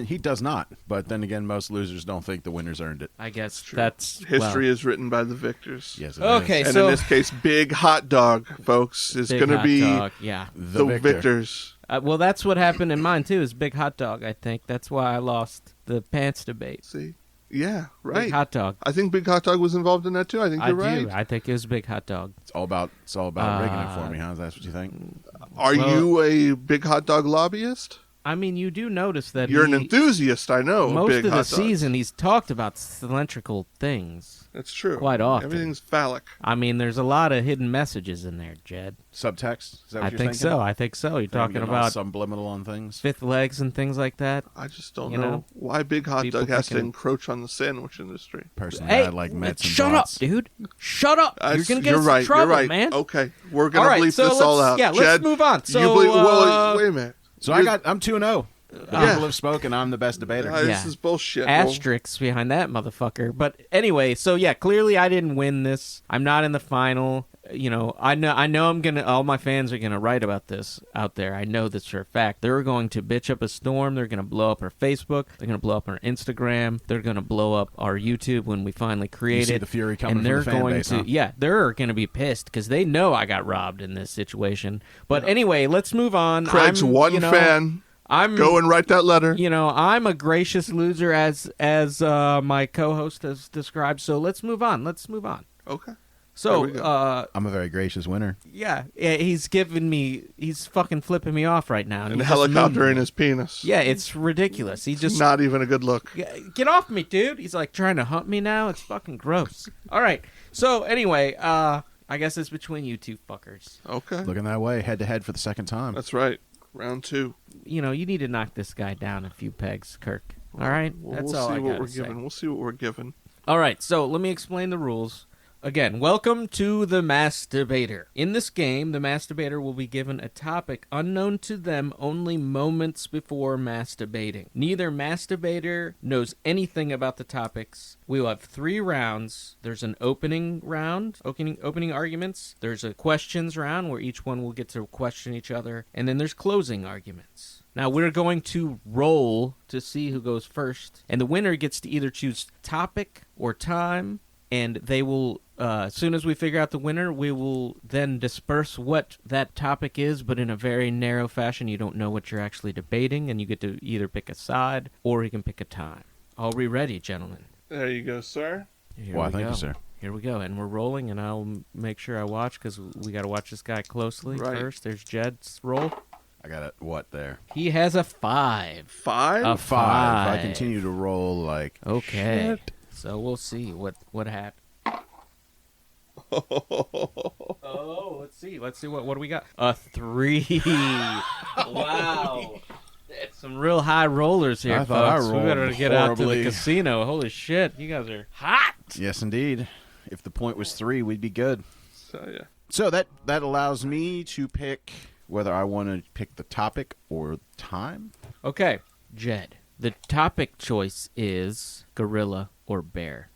He does not. But then again, most losers don't think the winners earned it. I guess True. that's History is written by the victors. Yes, it Okay, is. And so in this case, big hot dog, folks, is big going to hot be dog. Yeah. the victor. victors. Well, that's what happened in mine too. Is big hot dog. I think that's why I lost the pants debate. See? Yeah, right. Big hot dog. I think Big Hot Dog was involved in that too. I think you're right. I think it was big hot dog. It's all about rigging it for me, huh? That's what you think? Are Well- you a Big Hot Dog lobbyist? I mean, you do notice that You're an enthusiast, I know. Most big of the hot dogs. season, he's talked about cylindrical things. That's true. Quite often. Everything's phallic. I mean, there's a lot of hidden messages in there, Jed. Subtext? Is that what I you're think thinking? so. I think so. You're talking Getting all about subliminal on things. fifth legs and things like that. I just don't You know know? why Big Hot People Doug has to thinking- encroach on the sandwich industry. Personally, Hey, I like Mets and shut brats. up, dude. Shut up. You're going to get You're us right. in trouble, You're right. man. Okay, we're gonna All right, bleep so this all let's- out. yeah, let's Jed, move on. you So, wait a minute. So I'm 2-0. People Yeah. have spoken. I'm the best debater. Yeah. This is bullshit. Asterisks behind that motherfucker. But anyway, so yeah, clearly I didn't win this. I'm not in the final. You know, I know I'm gonna. All my fans are gonna write about this out there. I know this for a fact. They're going to bitch up a storm. They're gonna blow up our Facebook. They're gonna blow up our Instagram. They're gonna blow up our YouTube when we finally create You see it. the fury coming and from they're the fan going base, to, huh? yeah, they're gonna be pissed because they know I got robbed in this situation. But anyway, let's move on. Craig's I'm, one you know, fan. I'm Go and write that letter. You know, I'm a gracious loser as my co-host has described. So let's move on. Okay. So, There we go. I'm a very gracious winner. yeah, he's fucking flipping me off right now. And he's a just helicopter mooning in me. his penis. Yeah, it's ridiculous. He just Not even a good look. get off me, dude. He's like trying to hunt me now. It's fucking gross. All right. So anyway, I guess it's between you two fuckers. Okay. Looking that way, head to head for the second time. That's right. Round 2. You know, you need to knock this guy down a few pegs, Kirk. All right? That's we'll all see I what gotta we're say. given. We'll see what we're given. All right, so let me explain the rules. Again, welcome to the Masturbator. In this game, the Masturbator will be given a topic unknown to them only moments before masturbating. Neither Masturbator knows anything about the topics. We will have 3 rounds. There's an opening round, opening arguments. There's a questions round where each one will get to question each other. And then there's closing arguments. Now, we're going to roll to see who goes first. And the winner gets to either choose topic or time. And they will, as soon as we figure out the winner, we will then disperse what that topic is, but in a very narrow fashion. You don't know what you're actually debating, and you get to either pick a side or you can pick a time. Are we ready, gentlemen? There you go, sir. Here Why, we thank go. you, sir. Here we go, and we're rolling, and I'll make sure I watch because we got to watch this guy closely Right. first. There's Jed's roll. I got a what there? He has a 5. 5? A 5. I continue to roll like Okay. shit. So we'll see what happened. Oh, let's see. What do we got? A 3. Wow. Some real high rollers here, I thought I folks. We rolled better get out to the horribly. casino. Holy shit, you guys are hot. Yes, indeed. If the point was 3, we'd be good. So, yeah. So that allows me to pick whether I want to pick the topic or time. Okay, Jed. The topic choice is gorilla or bear.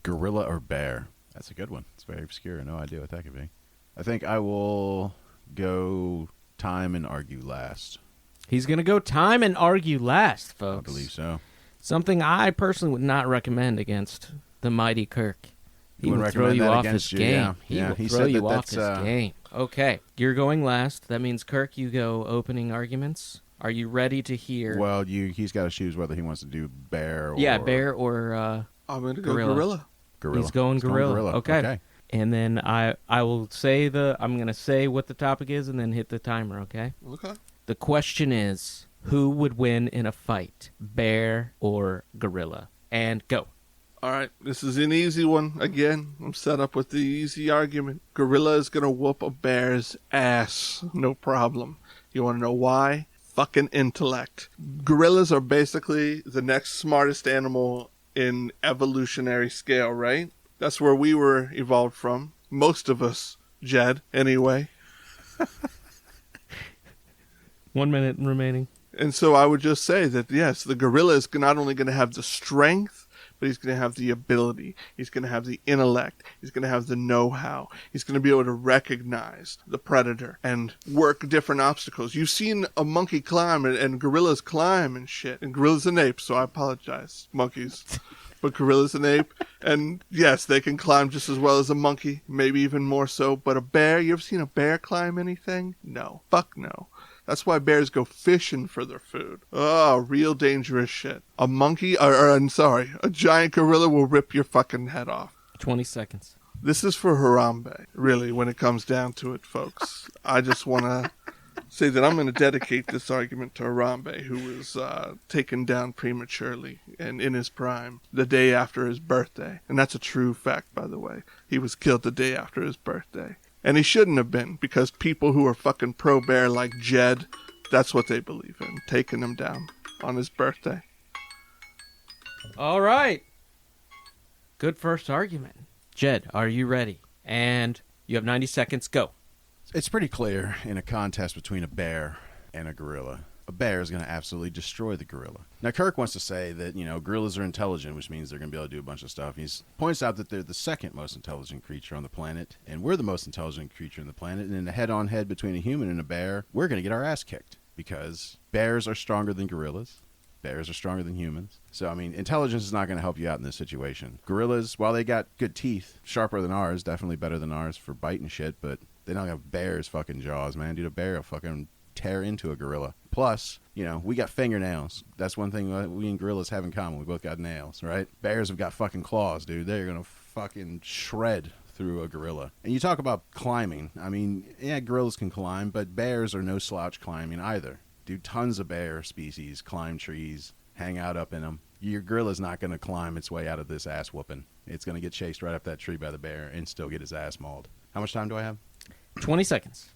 Gorilla or bear? That's a good one. It's very obscure. No idea what that could be. I think I will go time and argue last. He's going to go time and argue last, folks. I believe so. Something I personally would not recommend against the mighty Kirk. He Wouldn't will throw recommend you that off against his you, game. yeah. He Yeah, will he throw said you that off that's, his game. Okay, you're going last. That means, Kirk, you go opening arguments. Are you ready to hear? Well, he's got to choose whether he wants to do bear or... Yeah, bear or I'm going to go Gorilla. gorilla. gorilla. He's going gorilla. Okay. And then I will say I'm going to say what the topic is and then hit the timer, okay? Okay. The question is, who would win in a fight, bear or gorilla? And go. All right. This is an easy one. Again, I'm set up with the easy argument. Gorilla is going to whoop a bear's ass. No problem. You want to know why? Fucking intellect. Gorillas are basically the next smartest animal in evolutionary scale, right? That's where we were evolved from. Most of us, Jed, anyway. 1 minute remaining. And so I would just say that, yes, the gorilla is not only going to have the strength, but he's going to have the ability. He's going to have the intellect. He's going to have the know-how. He's going to be able to recognize the predator and work different obstacles. You've seen a monkey climb and gorillas climb and shit. And gorillas and apes, so I apologize, monkeys. But gorillas and ape, and yes, they can climb just as well as a monkey, maybe even more so. But a bear, you ever seen a bear climb anything? No. Fuck no. That's why bears go fishing for their food. Oh, real dangerous shit. A monkey, a giant gorilla will rip your fucking head off. 20 seconds. This is for Harambe, really, when it comes down to it, folks. I just want to say that I'm going to dedicate this argument to Harambe, who was taken down prematurely and in his prime the day after his birthday. And that's a true fact, by the way. He was killed the day after his birthday. And he shouldn't have been, because people who are fucking pro-bear like Jed, that's what they believe in, taking him down on his birthday. All right. Good first argument. Jed, are you ready? And you have 90 seconds. Go. It's pretty clear in a contest between a bear and a gorilla, a bear is going to absolutely destroy the gorilla. Now, Kirk wants to say that, gorillas are intelligent, which means they're going to be able to do a bunch of stuff. He points out that they're the second most intelligent creature on the planet, and we're the most intelligent creature on the planet. And in a head-on-head between a human and a bear, we're going to get our ass kicked because bears are stronger than gorillas. Bears are stronger than humans. So, intelligence is not going to help you out in this situation. Gorillas, while they got good teeth, sharper than ours, definitely better than ours for biting shit, but they don't have bears' fucking jaws, man. Dude, a bear will fucking tear into a gorilla. Plus, we got fingernails. That's one thing we and gorillas have in common. We both got nails, right? Bears have got fucking claws, dude. They're going to fucking shred through a gorilla. And you talk about climbing. Gorillas can climb, but bears are no slouch climbing either. Dude, tons of bear species climb trees, hang out up in them. Your gorilla's not going to climb its way out of this ass whooping. It's going to get chased right up that tree by the bear and still get his ass mauled. How much time do I have? 20 seconds.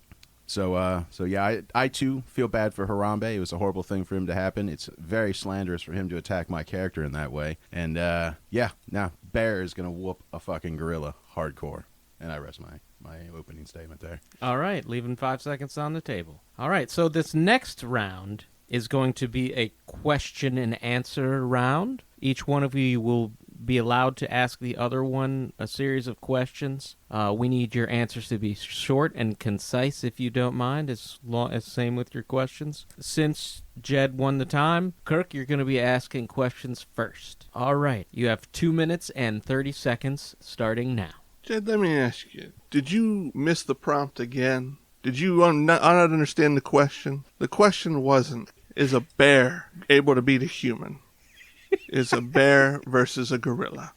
So yeah, I too feel bad for Harambe. It was a horrible thing for him to happen. It's very slanderous for him to attack my character in that way. And bear is going to whoop a fucking gorilla hardcore. And I rest my opening statement there. All right, leaving 5 seconds on the table. All right, so this next round is going to be a question and answer round. Each one of you will be allowed to ask the other one a series of questions. We need your answers to be short and concise, if you don't mind, as same with your questions. Since Jed won the time, Kirk, you're going to be asking questions first. All right, you have 2 minutes and 30 seconds starting now. Jed, let me ask you, did you miss the prompt again? Did you not understand the question? The question wasn't, is a bear able to beat a human? Is a bear versus a gorilla?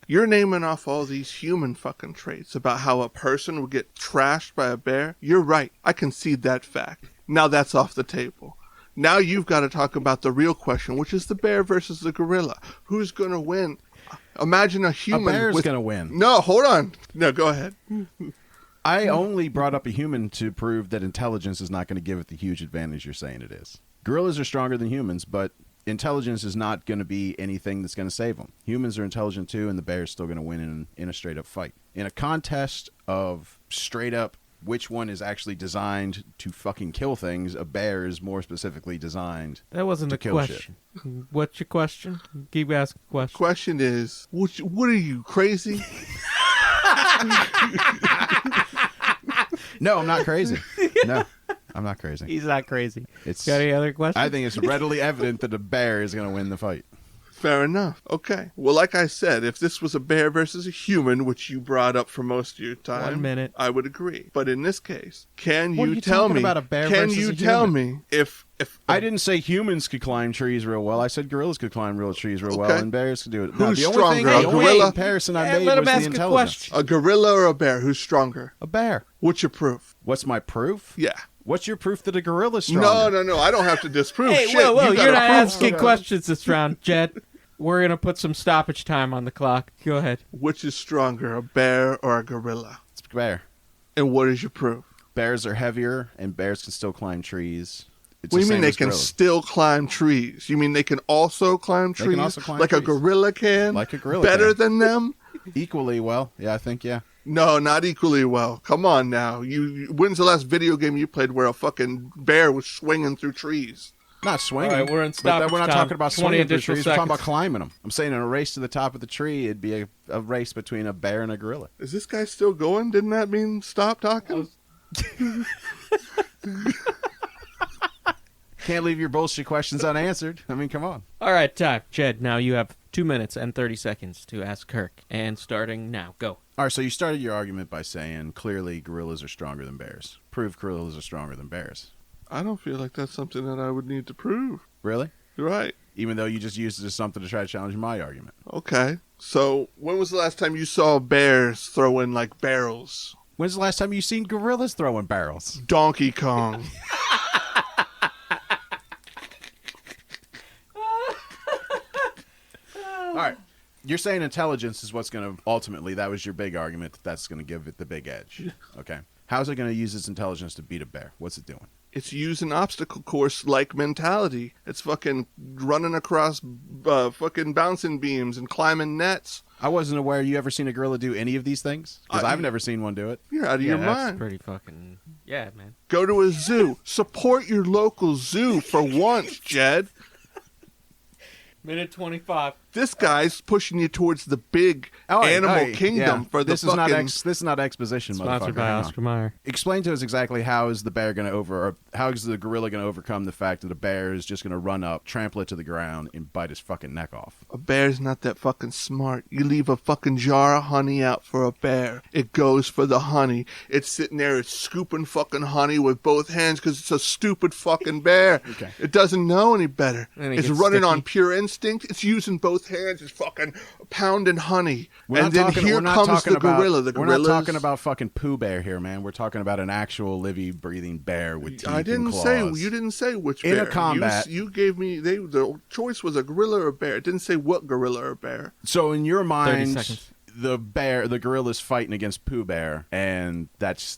You're naming off all these human fucking traits about how a person would get trashed by a bear. You're right. I concede that fact. Now that's off the table. Now you've got to talk about the real question, which is the bear versus the gorilla. Who's going to win? Imagine a human. A bear's going to win. No, hold on. No, go ahead. I only brought up a human to prove that intelligence is not going to give it the huge advantage you're saying it is. Gorillas are stronger than humans, but intelligence is not going to be anything that's going to save them. Humans are intelligent too, and the bear's still going to win in a straight-up fight. In a contest of straight-up which one is actually designed to fucking kill things, a bear is more specifically designed That wasn't to a kill question. shit. What's your question? Keep asking questions. Question is, what are you, crazy? No, I'm not crazy. No, I'm not crazy. He's not crazy. It's, Got any other questions? I think it's readily evident that a bear is going to win the fight. Fair enough. Okay. Well, like I said, if this was a bear versus a human, which you brought up for most of your time, 1 minute. I would agree. But in this case, can What are you you tell talking me? about a bear can versus you a tell human? me if I didn't say humans could climb trees real well. I said gorillas could climb real trees real well, Okay. and bears could do it. Who's the only stronger, thing, a the only gorilla? comparison I Yeah, made let him was the ask a intelligence. question. a gorilla or a bear, who's stronger? A bear. What's your proof? What's my proof? Yeah. What's your proof that a gorilla's stronger? No. I don't have to disprove Hey, shit. whoa, You you're gotta not prove asking something. questions this round, Jed. We're going to put some stoppage time on the clock. Go ahead. Which is stronger, a bear or a gorilla? It's a bear. And what is your proof? Bears are heavier, and bears can still climb trees. It's What do the you mean same they as can gorillas. still climb trees? You mean they can also climb They trees? can also climb like a trees. gorilla can? Like a gorilla Better can. than them? Equally well. Yeah, I think, yeah. No, not equally well. Come on now. When's the last video game you played where a fucking bear was swinging through trees? Not swinging. All right, we're in But stoppage we're not time. talking about 20 swinging through additional trees. We're talking about seconds. climbing them. I'm saying in a race to the top of the tree, it'd be a race between a bear and a gorilla. Is this guy still going? Didn't that mean stop talking? Can't leave your bullshit questions unanswered. I mean, come on. All right, time. Jed, now you have 2 minutes and 30 seconds to ask Kirk. And starting now. Go. All right, so you started your argument by saying clearly gorillas are stronger than bears. Prove gorillas are stronger than bears. I don't feel like that's something that I would need to prove. Really? You're right. Even though you just used it as something to try to challenge my argument. Okay. So, when was the last time you saw bears throwing, like, barrels? When's the last time you seen gorillas throwing barrels? Donkey Kong. right. You're saying intelligence is what's going to ultimately, that was your big argument, that's going to give it the big edge. Okay. How's it going to use its intelligence to beat a bear? What's it doing? It's using obstacle course like mentality. It's fucking running across fucking bouncing beams and climbing nets. I wasn't aware you ever seen a gorilla do any of these things, because I've never seen one do it. You're out of your that's mind. pretty fucking... Yeah, man. Go to a zoo. Support your local zoo for once, Jed. Minute 25. This guy's pushing you towards the big animal kingdom for the this fucking... This is not exposition, Sponsored motherfucker. by Hang on. Oscar Mayer. Explain to us exactly how is the bear going to how is the gorilla going to overcome the fact that a bear is just going to run up, trample it to the ground, and bite his fucking neck off? A bear's not that fucking smart. You leave a fucking jar of honey out for a bear. It goes for the honey. It's sitting there, it's scooping fucking honey with both hands because it's a stupid fucking bear. Okay. It doesn't know any better. And it It's gets running sticky. on pure instinct. It's using both hands. It's fucking pounding honey. We're And then not here talking comes the about, gorilla. The We're not gorilla's... talking about fucking Pooh Bear here, man. We're talking about an actual living, breathing bear with teeth I didn't and say claws. you didn't say which In bear. a combat. You gave me the choice was a gorilla or a bear. It didn't say what gorilla or bear. So in your 30 mind, seconds. the gorilla's fighting against Pooh Bear, and that's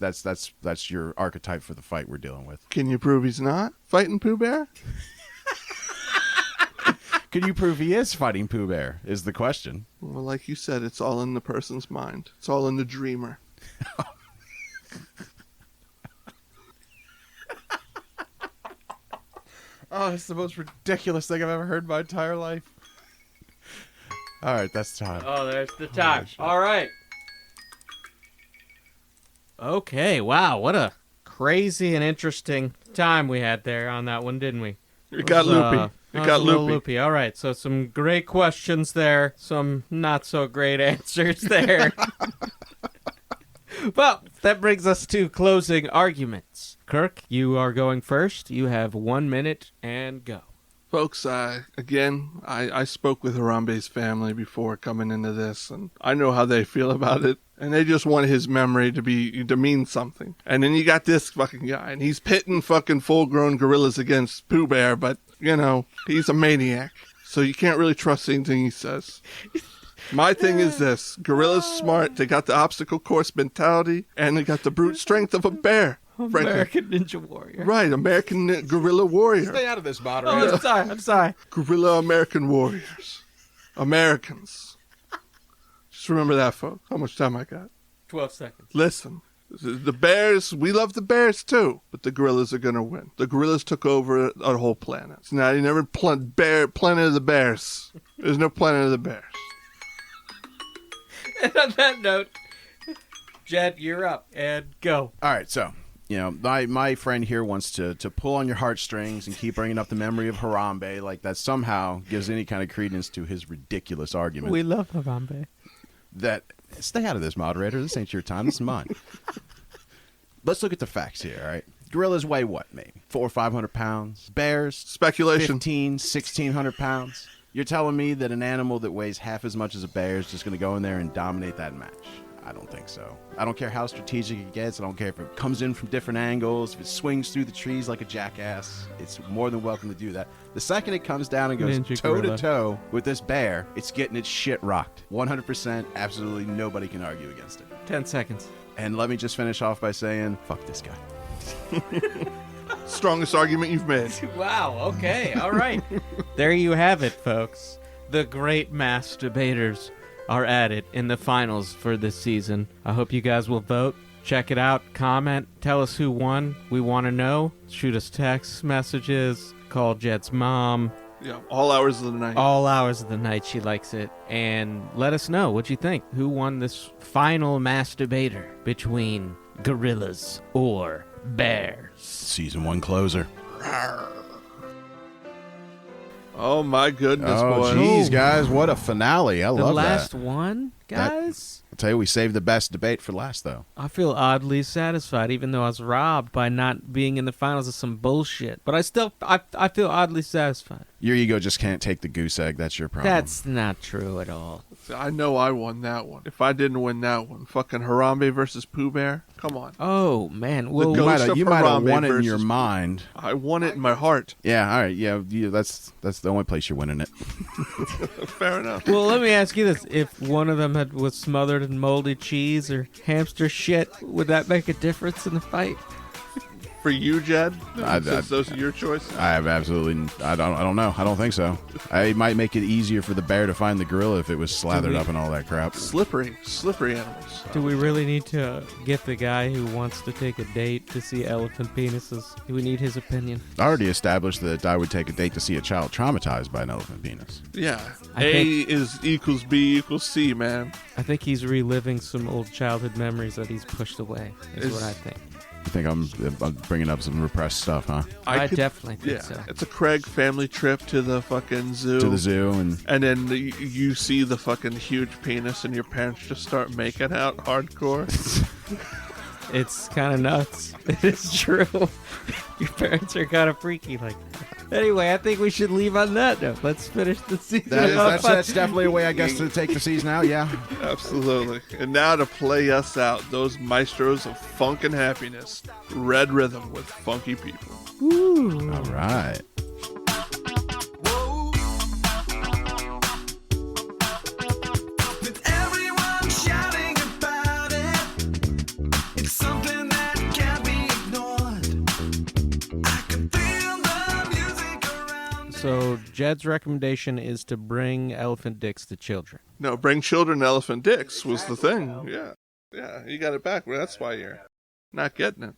your archetype for the fight we're dealing with. Can you prove he's not fighting Pooh Bear? Could you prove he is fighting Pooh Bear? Is the question. Well, like you said, it's all in the person's mind. It's all in the dreamer. Oh, it's the most ridiculous thing I've ever heard in my entire life. All right, that's time. Oh, there's the time. All right. Okay, wow, what a crazy and interesting time we had there on that one, didn't we? It got loopy. It got a little loopy. All right, so some great questions there, some not so great answers there. Well, that brings us to closing arguments. Kirk, you are going first. You have 1 minute and go. Folks, I spoke with Harambe's family before coming into this, and I know how they feel about it. And they just want his memory to mean something. And then you got this fucking guy, and he's pitting fucking full-grown gorillas against Pooh Bear, but, you know, he's a maniac. So you can't really trust anything he says. My thing is this. Gorillas smart. They got the obstacle course mentality, and they got the brute strength of a bear. Frankly. American Ninja Warrior. Right, American Guerrilla Warrior. Stay out of this, Oh, moderator. I'm sorry. Guerrilla American Warriors. Americans. Just remember that, folks. How much time I got? 12 seconds. Listen, the Bears, we love the Bears too, but the Gorillas are going to win. The Gorillas took over our whole planet. So now you never Planet of the Bears. There's no Planet of the Bears. And on that note, Jed, you're up and go. All right, so, you know, my friend here wants to pull on your heartstrings and keep bringing up the memory of Harambe, like that somehow gives any kind of credence to his ridiculous argument. We love Harambe. That stay out of this, moderator. This ain't your time. This is mine. Let's look at the facts here, all right? Gorillas weigh what, maybe 400 or 500 pounds. Bears, Speculation. 1,600 pounds. You're telling me that an animal that weighs half as much as a bear is just going to go in there and dominate that match? I don't think so. I don't care how strategic it gets. I don't care if it comes in from different angles, if it swings through the trees like a jackass. It's more than welcome to do that. The second it comes down and goes Ninja toe-to-toe with this bear, it's getting its shit rocked. 100%, absolutely nobody can argue against it. 10 seconds. And let me just finish off by saying, fuck this guy. Strongest argument you've made. Wow, okay, all right. There you have it, folks. The great masturbators are at it in the finals for this season. I hope you guys will vote. Check it out, comment, tell us who won. We want to know. Shoot us text messages, call Jed's mom. Yeah, all hours of the night. All hours of the night, she likes it. And let us know what you think. Who won this final masturbator between gorillas or bears? Season 1 closer. Oh my goodness, Oh, boy. jeez, guys, what a finale. I The love last that. one, guys? I'll tell you, we saved the best debate for last, though. I feel oddly satisfied, even though I was robbed by not being in the finals of some bullshit. But I feel oddly satisfied. Your ego just can't take the goose egg. That's your problem. That's not true at all. I know I won that one. If I didn't win that one, fucking Harambe versus Pooh Bear. Come on. Oh, man. Well, ghost of you might have Harambe won it in versus your Pooh. mind. I won it in my heart. Yeah, all right. Yeah, that's the only place you're winning it. Fair enough. well, let me ask you this. If one of them was smothered in moldy cheese or hamster shit, would that make a difference in the fight? For you, Jed, since those are your choices. I have absolutely. I don't know. I don't think so. I might make it easier for the bear to find the gorilla if it was slathered up in all that crap. Slippery animals. Do we really need to get the guy who wants to take a date to see elephant penises? Do we need his opinion? I already established that I would take a date to see a child traumatized by an elephant penis. Yeah. I A think- is equals B equals C, man. I think he's reliving some old childhood memories that he's pushed away, is what I think. I think I'm bringing up some repressed stuff, huh? I could- definitely think Yeah, so. it's a Craig family trip to the fucking zoo. To the zoo and And then you see the fucking huge penis and your parents just start making out hardcore. It's kind of nuts. It is true. Your parents are kind of freaky like that. Anyway, I think we should leave on that note. Let's finish the season. that's definitely a way, I guess, to take the seas now. Yeah. Absolutely. And now to play us out, those maestros of funk and happiness. Red Rhythm with Funky People. All right. With everyone shouting about it, it's something that can't be ignored. I can feel the music around. So Jed's recommendation is to bring elephant dicks to children. No, bring children to elephant dicks was the thing. Yeah. Yeah, you got it backwards. That's why you're not getting it.